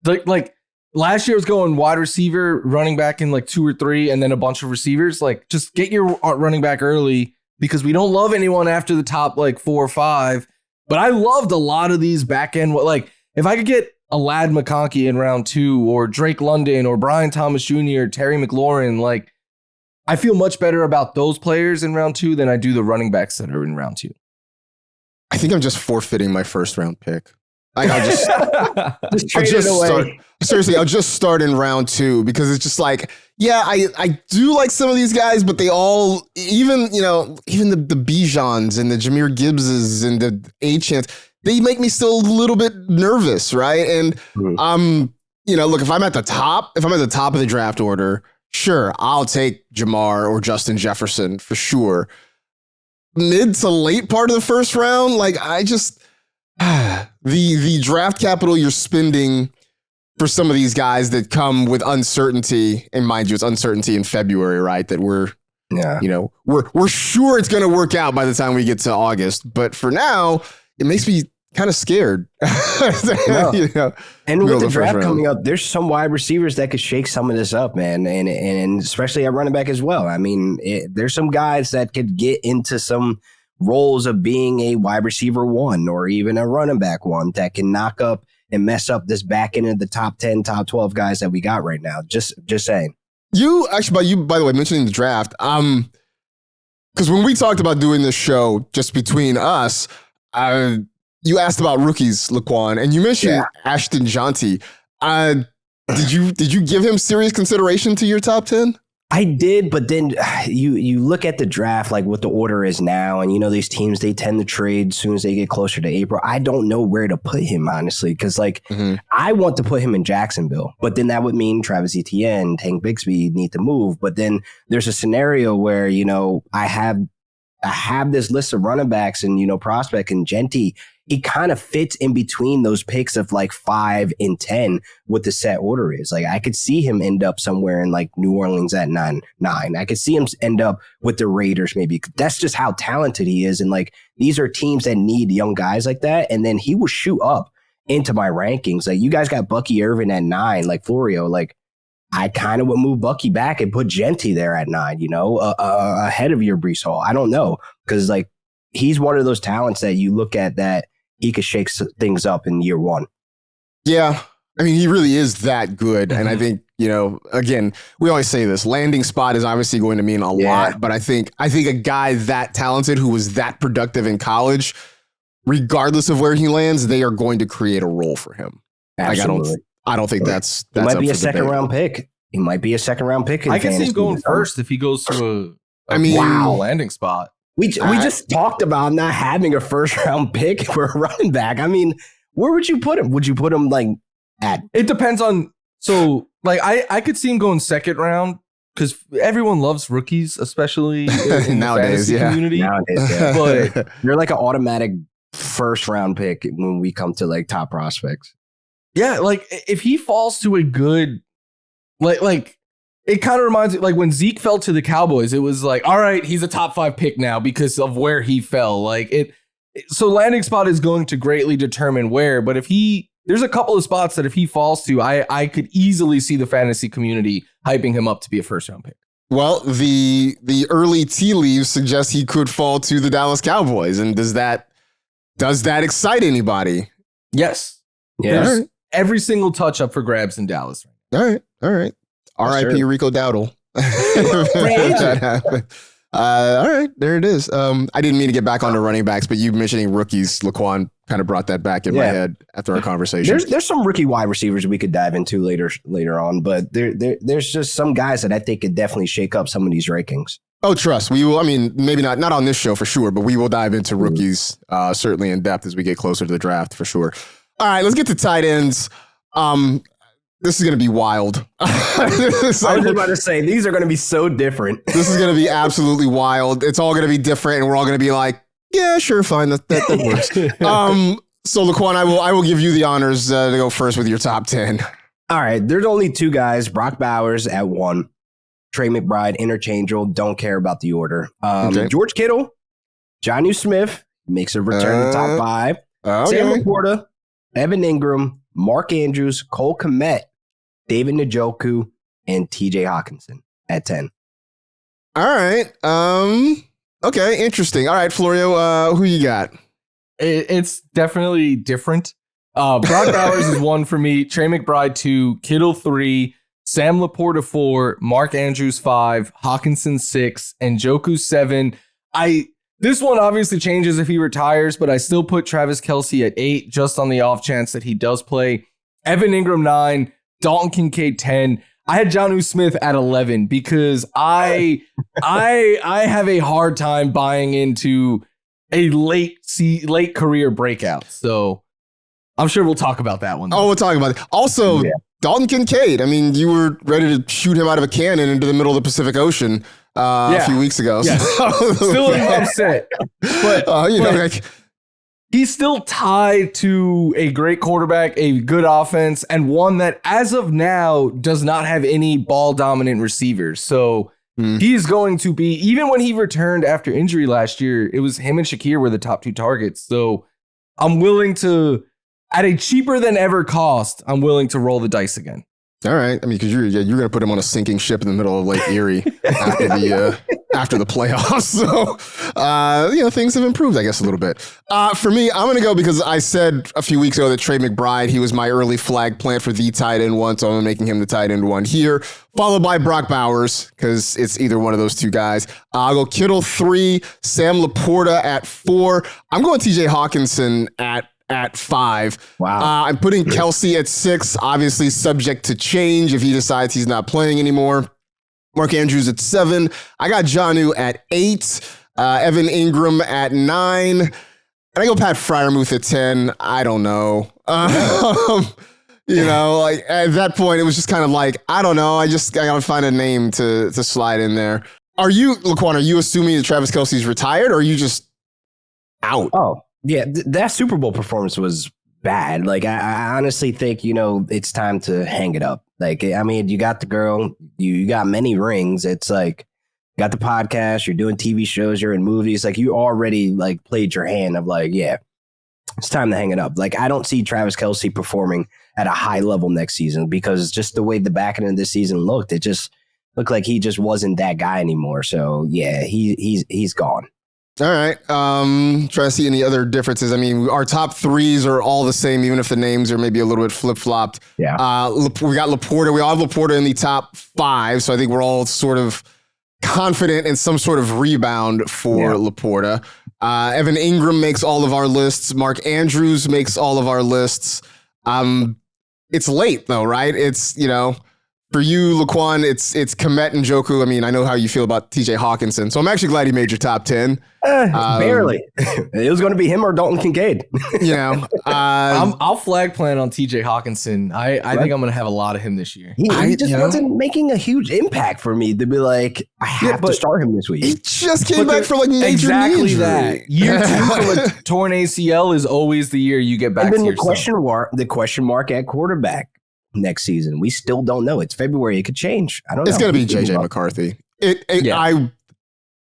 like last year I was going wide receiver, running back in like 2 or 3, and then a bunch of receivers. Like, just get your running back early because we don't love anyone after the top like 4 or 5. But I loved a lot of these back end. Like, if I could get a Lad McConkey in round 2, or Drake London, or Brian Thomas Jr., Terry McLaurin, like, I feel much better about those players in round 2 than I do the running backs that are in round 2. I think I'm just forfeiting my first round pick. I'll just start in round 2 because it's just like, yeah, I do like some of these guys, but they all, even the Bijans and the Jahmyr Gibbses and the A-Chance, they make me still a little bit nervous, right? And look, if I'm at the top of the draft order, sure, I'll take Jamar or Justin Jefferson for sure. Mid to late part of the first round, like, I just the draft capital you're spending for some of these guys that come with uncertainty, and mind you, it's uncertainty in February, right? That we're sure it's going to work out by the time we get to August, but for now, it makes me kind of scared. And with the draft coming up, there's some wide receivers that could shake some of this up, man, and especially at running back as well. I mean, there's some guys that could get into some roles of being a wide receiver 1 or even a running back 1 that can knock up and mess up this back end of the top 10, top 12 guys that we got right now. Just saying. By the way, mentioning the draft, because when we talked about doing this show just between us, you asked about rookies, Laquan, and you mentioned Ashton Jonty. Did you give him serious consideration to your top 10? I did, but then you look at the draft, like what the order is now, and these teams, they tend to trade as soon as they get closer to April. I don't know where to put him, honestly, because I want to put him in Jacksonville, but then that would mean Travis Etienne, Tank Bigsby need to move. But then there's a scenario where I have this list of running backs and prospect, and Genty, he kind of fits in between those picks of like 5 and 10 what the set order is. Like, I could see him end up somewhere in like New Orleans at 9. I could see him end up with the Raiders maybe. That's just how talented he is. And like, these are teams that need young guys like that. And then he will shoot up into my rankings. Like, you guys got Bucky Irvin at 9, like Florio. Like, I kind of would move Bucky back and put Genty there at 9, ahead of your Breece Hall. I don't know, because like, he's one of those talents that you look at that he could shake things up in year 1. Yeah. I mean, he really is that good. And I think, again, we always say this, landing spot is obviously going to mean a lot, but I think a guy that talented who was that productive in college, regardless of where he lands, they are going to create a role for him. Absolutely. Like, I don't think that's He might be a second round pick. He might be a second round pick. I can see him going first if he goes to a landing spot. We just talked about not having a first round pick for a running back. I mean, where would you put him? Would you put him like at? It depends on. So like I could see him going second round because everyone loves rookies, especially in nowadays, the fantasy community. Nowadays, yeah. But you're like an automatic first round pick when we come to like top prospects. Yeah, like if he falls to a good, like. It kind of reminds me, like when Zeke fell to the Cowboys, it was like, all right, he's a top 5 pick now because of where he fell. Like so landing spot is going to greatly determine where, but there's a couple of spots that if he falls to, I could easily see the fantasy community hyping him up to be a first round pick. Well, the early tea leaves suggest he could fall to the Dallas Cowboys. And does that excite anybody? Yes. Yeah. There's every single touch up for grabs in Dallas. All right. R.I.P. Sure. Rico Dowdle. That happened. All right, there it is. I didn't mean to get back onto running backs, but you mentioning rookies, Laquan kind of brought that back in my head after our conversation. There's some rookie wide receivers we could dive into later on, but there's just some guys that I think could definitely shake up some of these rankings. Oh, trust. We will. I mean, maybe not on this show for sure, but we will dive into rookies certainly in depth as we get closer to the draft for sure. All right, let's get to tight ends. This is going to be wild. I was about to say, these are going to be so different. This is going to be absolutely wild. It's all going to be different, and we're all going to be like, Yeah, sure, fine. That works. So Laquan, I will give you the honors to go first with your top 10. All right, there's only two guys. Brock Bowers at 1. Trey McBride, interchangeable. Don't care about the order. Okay. George Kittle, Jonnu Smith makes a return to top 5. Okay. Sam Laporta, Evan Ingram, Mark Andrews, Cole Kmet, David Njoku, and TJ Hawkinson at 10. All right. Okay, interesting. All right, Florio, who you got? It's definitely different. Brock Bowers is 1 for me. Trey McBride 2, Kittle 3, Sam Laporta 4, Mark Andrews 5, Hawkinson 6, and Njoku 7. This one obviously changes if he retires, but I still put Travis Kelce at 8 just on the off chance that he does play. Evan Ingram 9, Dalton Kincaid 10. I had Jonnu Smith at 11 because I have a hard time buying into a late career breakout. So I'm sure we'll talk about that one. Oh, we'll talk about it. Also, Dalton Kincaid. I mean, you were ready to shoot him out of a cannon into the middle of the Pacific Ocean a few weeks ago. Yes. Still upset. But he's still tied to a great quarterback, a good offense, and one that, as of now, does not have any ball-dominant receivers. So he's going to be, even when he returned after injury last year, it was him and Shakir were the top 2 targets. So I'm willing to, at a cheaper than ever cost, I'm willing to roll the dice again. All right. I mean, because you're going to put him on a sinking ship in the middle of Lake Erie after the playoffs. So, things have improved, I guess, a little bit. For me, I'm going to go because I said a few weeks ago that Trey McBride, he was my early flag plant for the tight end 1, so I'm making him the tight end 1 here, followed by Brock Bowers because it's either one of those two guys. I'll go Kittle 3, Sam Laporta at 4. I'm going TJ Hawkinson at 5. Wow. I'm putting Kelce at 6, obviously subject to change if he decides he's not playing anymore. Mark Andrews at 7. I got Jonnu at 8. Evan Ingram at 9. And I go Pat Freiermuth at 10. I don't know. Like at that point, it was just kind of like, I don't know. I got to find a name to slide in there. Laquan, are you assuming that Travis Kelce's retired or are you just out? Oh. Yeah, that Super Bowl performance was bad. Like, I honestly think, it's time to hang it up. Like, I mean, you got the girl, you got many rings. It's like, you got the podcast, you're doing TV shows, you're in movies. Like, you already, like, played your hand of, like, yeah, it's time to hang it up. Like, I don't see Travis Kelce performing at a high level next season because just the way the back end of this season looked, it just looked like he just wasn't that guy anymore. So, yeah, he's gone. All right. Trying to see any other differences. I mean, our top 3s are all the same, even if the names are maybe a little bit flip-flopped. Yeah. We got Laporta. We all have Laporta in the top 5, so I think we're all sort of confident in some sort of rebound for Laporta. Evan Ingram makes all of our lists. Mark Andrews makes all of our lists. It's late, though, right? It's, for you, Laquan, it's Kmet and Njoku. I mean, I know how you feel about TJ Hawkinson, so I'm actually glad he made your top 10. Barely. It was going to be him or Dalton Kincaid. I'll flag plan on TJ Hawkinson. I think I'm going to have a lot of him this year. He just wasn't making a huge impact for me to be like, I have to start him this week. He just came back for like major exactly knee injury. That. Year 2 from a torn ACL is always the year you get back and then to yourself. The question mark at quarterback next season. We still don't know. It's February. It could change. I don't know. It's going to be JJ McCarthy.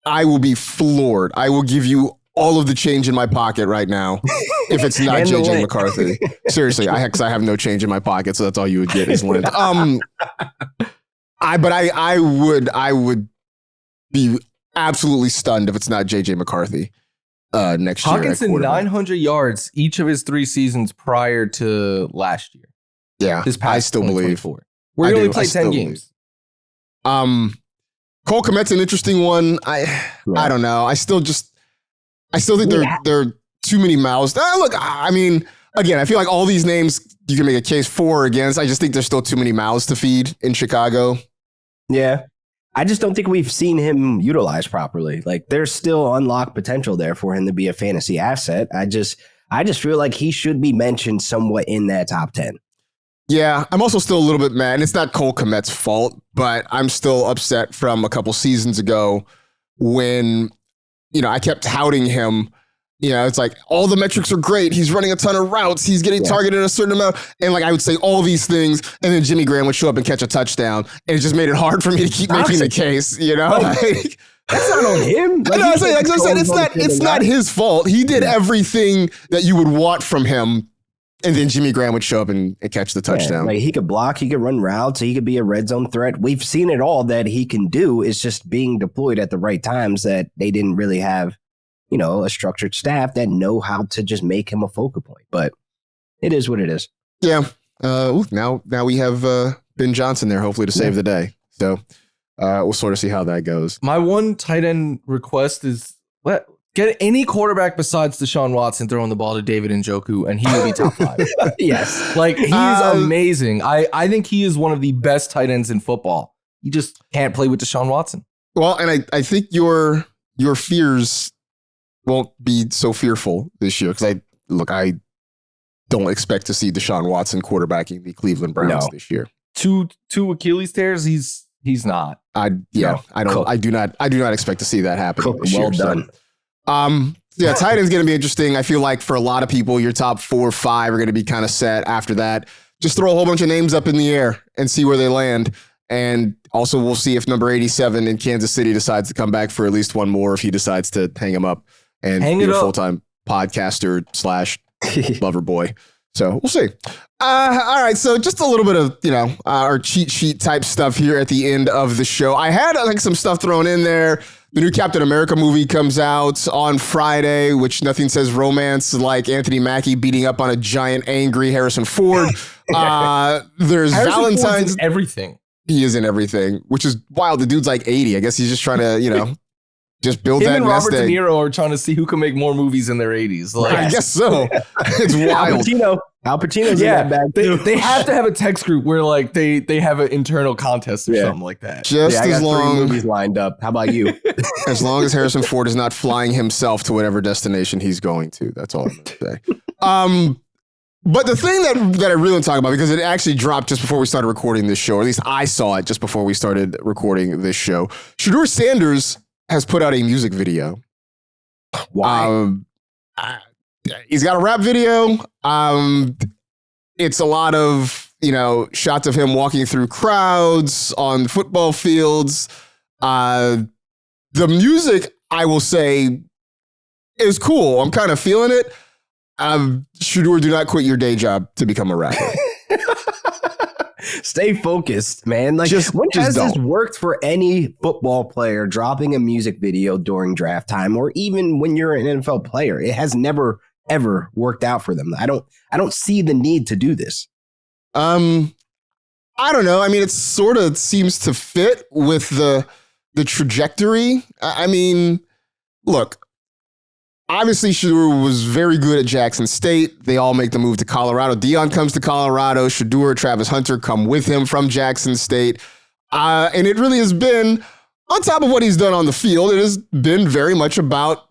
I will be floored. I will give you all of the change in my pocket right now if it's not JJ McCarthy. Seriously, I have no change in my pocket, so that's all you would get is lint. I would be absolutely stunned if it's not JJ McCarthy next year. Hawkinson 900 yards each of his 3 seasons prior to last year. Yeah, I still believe. Where he only played 10 games. Cole Kmet's an interesting one. I don't know. I still think there are too many mouths. Look, I mean, again, I feel like all these names you can make a case for or against. I just think there's still too many mouths to feed in Chicago. Yeah. I just don't think we've seen him utilized properly. Like, there's still unlocked potential there for him to be a fantasy asset. I just feel like he should be mentioned somewhat in that top 10. Yeah, I'm also still a little bit mad. And it's not Cole Kmet's fault, but I'm still upset from a couple seasons ago when, I kept touting him It's like all the metrics are great. He's running a ton of routes. He's getting targeted a certain amount. And like I would say all these things, and then Jimmy Graham would show up and catch a touchdown. And it just made it hard for me to keep making the case, Like, that's not on him. Like, I said, it's not his fault. He did everything that you would want from him. And then Jimmy Graham would show up and catch the touchdown. Like he could block, he could run routes, he could be a red zone threat. We've seen it all that he can do. It's just being deployed at the right times that they didn't really have, a structured staff that know how to just make him a focal point. But it is what it is. Yeah. Now we have Ben Johnson there, hopefully to save the day. So we'll sort of see how that goes. My one tight end request is get any quarterback besides Deshaun Watson throwing the ball to David Njoku, and he will be top 5. Yes. Like, he's amazing. I think he is one of the best tight ends in football. You just can't play with Deshaun Watson. Well, and I think your fears won't be so fearful this year because I don't expect to see Deshaun Watson quarterbacking the Cleveland Browns this year. Two Achilles tears, he's not. I do not expect to see that happen this year. Well done. Tight end's going to be interesting. I feel like for a lot of people, your top 4 or 5 are going to be kind of set after that. Just throw a whole bunch of names up in the air and see where they land. And also we'll see if number 87 in Kansas City decides to come back for at least one more, if he decides to hang him up and be a full-time podcaster / lover boy. So we'll see. All right. So just a little bit of, our cheat sheet type stuff here at the end of the show. I had some stuff thrown in there. The new Captain America movie comes out on Friday, which nothing says romance like Anthony Mackie beating up on a giant angry Harrison Ford. There's Harrison Valentine's. Ford's in everything. He is in everything, which is wild. The dude's like 80. I guess he's just trying to, just build Him that and nest Robert De egg. Niro are trying to see who can make more movies in their 80s. Like, I guess so. It's wild. Al Pacino's in that bag too. They have to have a text group where like they have an internal contest or something like that. Just I got as long 3 movies lined up. How about you? as long as Harrison Ford is not flying himself to whatever destination he's going to. That's all I'm going to say. But the thing that I really want to talk about, because it actually dropped just before we started recording this show, or at least I saw it just before we started recording this show. Shedeur Sanders has put out a music video. Why? He's got a rap video. It's a lot of, shots of him walking through crowds on football fields. The music, I will say, is cool. I'm kind of feeling it. Shedeur, do not quit your day job to become a rapper. Stay focused, man. Like, when has this worked for any football player dropping a music video during draft time, or even when you're an NFL player? It has never, ever worked out for them. I don't see the need to do this. I don't know. I mean, it sort of seems to fit with the trajectory. I mean, look. Obviously, Shedeur was very good at Jackson State. They all make the move to Colorado. Deion comes to Colorado. Shedeur, Travis Hunter come with him from Jackson State. And it really has been, on top of what he's done on the field, it has been very much about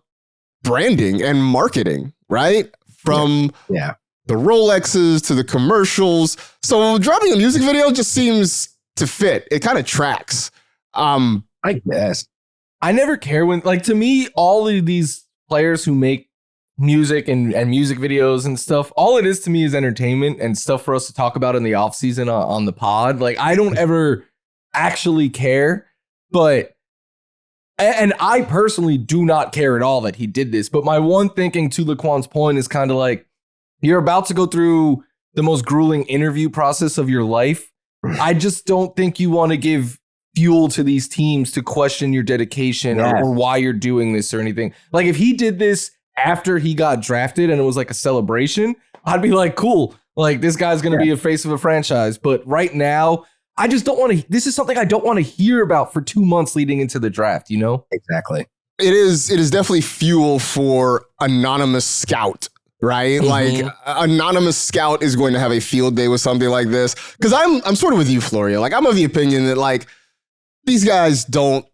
branding and marketing, right? From the Rolexes to the commercials. So dropping a music video just seems to fit. It kind of tracks. I guess. I never care when, like, to me, all of these players who make music and music videos and stuff, all it is to me is entertainment and stuff for us to talk about in the off season on the pod. Like, I don't ever actually care, and I personally do not care at all that he did this. But my one thinking, to Laquan's point, is kind of like, you're about to go through the most grueling interview process of your life. I just don't think you want to give fuel to these teams to question your dedication or why you're doing this or anything. Like, if he did this after he got drafted and it was like a celebration, I'd be like, cool. Like, this guy's going to be a face of a franchise. But right now, I just don't want to. This is something I don't want to hear about for 2 months leading into the draft, Exactly. It is definitely fuel for anonymous scout, right? Mm-hmm. Like, anonymous scout is going to have a field day with something like this. Because I'm sort of with you, Florio. Like, I'm of the opinion that, like, these guys don't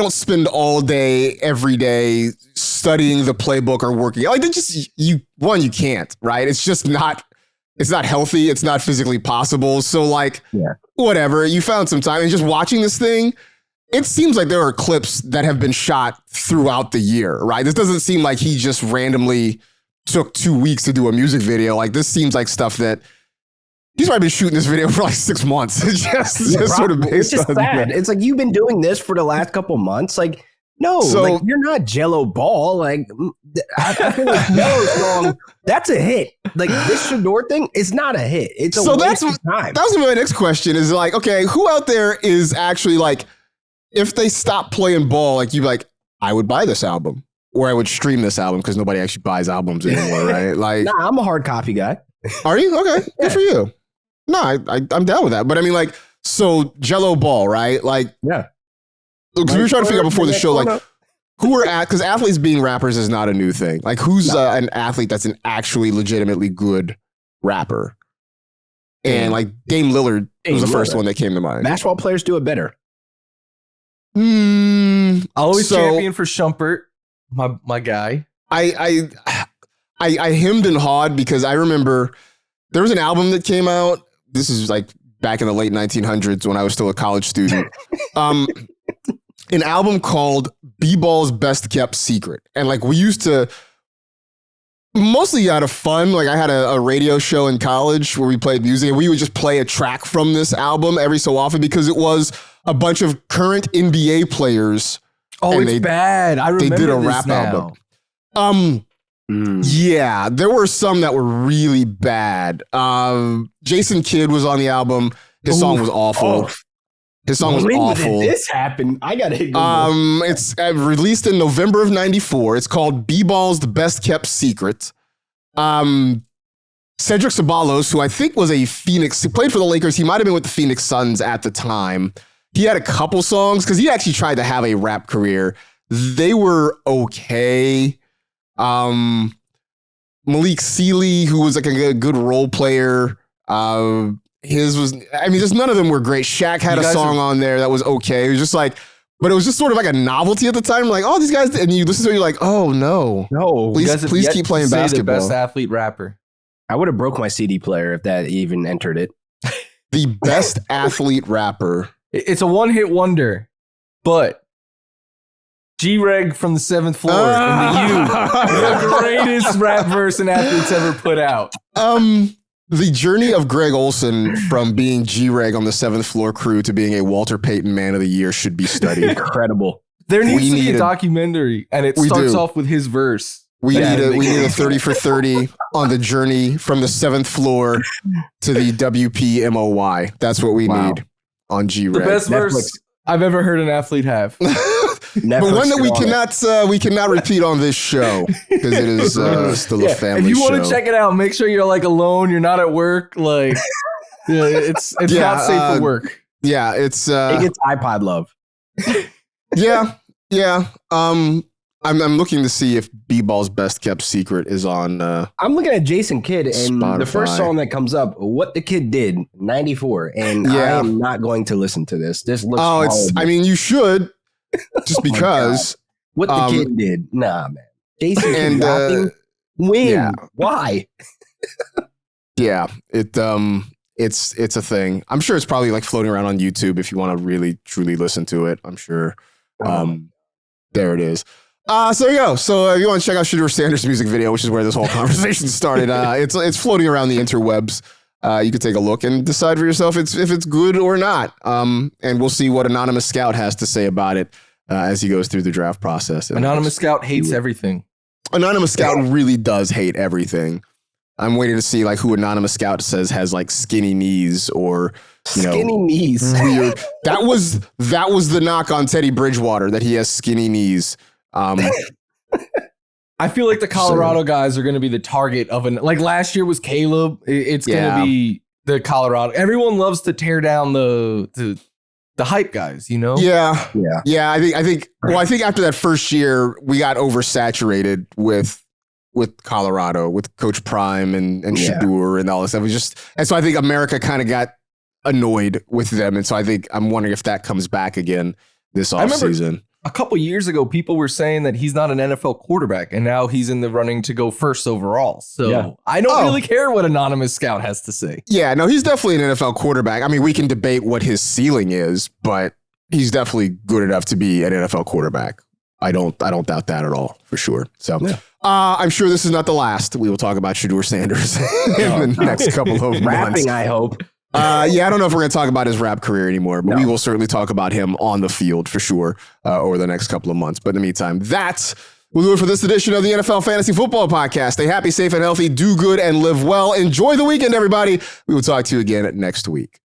spend all day, every day studying the playbook or working. Like, they just, you can't, right? It's just not, it's not healthy. It's not physically possible. So, like, whatever, you found some time and just watching this thing, it seems like there are clips that have been shot throughout the year, right? This doesn't seem like he just randomly took 2 weeks to do a music video. Like, this seems like stuff that he's probably been shooting this video for like 6 months. just sort of based it's just on sad. It's like, you've been doing this for the last couple months. Like, no, like, you're not Jello Ball. Like, I feel like Jello's wrong. That's a hit. Like, this Shedeur thing is not a hit. It's a waste of time. That was gonna be my next question is like, okay, who out there is actually like, if they stop playing ball, like, you like, I would buy this album or I would stream this album because nobody actually buys albums anymore, right? Like, nah, I'm a hard copy guy. Are you? Okay, good for you. No, I'm down with that. But I mean, like, so Jello Ball, right? Like, yeah. Because we were trying to figure out before the show, like, who are because athletes being rappers is not a new thing. Like, who's an athlete that's an actually legitimately good rapper? And like Dame Lillard was the first one that came to mind. Basketball players do it better. I'll always champion for Shumpert, my guy. I hemmed and hawed because I remember there was an album that came out. This is like back in the late 1900s when I was still a college student. An album called B-Ball's Best Kept Secret. And like, we used to, mostly out of fun, like, I had a radio show in college where we played music and we would just play a track from this album every so often because it was a bunch of current NBA players. Oh, it's bad. I remember they did a this rap now. album. Yeah, there were some that were really bad. Jason Kidd was on the album. His song was awful. His song was awful. When did this happen? I gotta hit It's released in November of '94. It's called B-Ball's The Best Kept Secret. Cedric Ceballos, who I think was a Phoenix, he played for the Lakers. He might have been with the Phoenix Suns at the time. He had a couple songs because he actually tried to have a rap career. They were okay. Malik Sealy, who was like a good role player. His was, I mean, just none of them were great. Shaq had a song on there that was okay. It was just like, but it was just sort of like a novelty at the time. Like, oh, these guys, and you listen to it, you're like, oh no, please keep playing basketball. The best athlete rapper. I would have broke my CD player if that even entered it. The best athlete rapper. It's a one-hit wonder, but G-Reg from the 7th Floor and the U, the greatest rap verse an athlete's ever put out. The journey of Greg Olson from being G-Reg on the 7th Floor crew to being a Walter Payton Man of the Year should be studied. Incredible. There needs to be a documentary, and it starts off with his verse. We need a 30 for 30 on the journey from the 7th floor to the WPMOY. That's what we need on G-Reg. The best verse I've ever heard an athlete have. But one that we cannot repeat on this show because it is still a family show. If you want to check it out, make sure you're like alone. You're not at work. Like, it's not safe for work. Yeah, it gets iPod love. Yeah. I'm looking to see if B-Ball's Best Kept Secret is on. I'm looking at Jason Kidd, and Spotify. The first song that comes up, "What the Kid Did," '94, and I am not going to listen to this. This looks. Horrible. I mean, you should, just because. What the Kid did, nah, man. Jason Kidd rapping, win. Yeah. Why? Yeah, it's a thing. I'm sure it's probably like floating around on YouTube if you want to really truly listen to it. I'm sure. There it is. So there you go. So if you want to check out Shedeur Sanders' music video, which is where this whole conversation started, it's floating around the interwebs. You can take a look and decide for yourself if it's good or not. And we'll see what Anonymous Scout has to say about it as he goes through the draft process. Anonymous Scout hates everything. Anonymous Scout really does hate everything. I'm waiting to see like who Anonymous Scout says has like skinny knees or skinny knees. Weird. That was the knock on Teddy Bridgewater, that he has skinny knees. I feel like the Colorado guys are going to be the target of like last year was Caleb. It's going to be the Colorado. Everyone loves to tear down the hype guys, you know? Yeah. I think after that first year, we got oversaturated with Colorado, with Coach Prime and Shedeur and all this stuff. And so I think America kind of got annoyed with them. And so I'm wondering if that comes back again this offseason. A couple years ago, people were saying that he's not an NFL quarterback, and now he's in the running to go first overall. So I don't really care what Anonymous Scout has to say. Yeah, no, he's definitely an NFL quarterback. I mean, we can debate what his ceiling is, but he's definitely good enough to be an NFL quarterback. I don't doubt that at all, for sure. So I'm sure this is not the last. We will talk about Shedeur Sanders in the next couple of months. Rapping, I hope. I don't know if we're going to talk about his rap career anymore, but we will certainly talk about him on the field for sure over the next couple of months. But in the meantime, we'll do it for this edition of the NFL Fantasy Football Podcast. Stay happy, safe, and healthy. Do good and live well. Enjoy the weekend, everybody. We will talk to you again next week.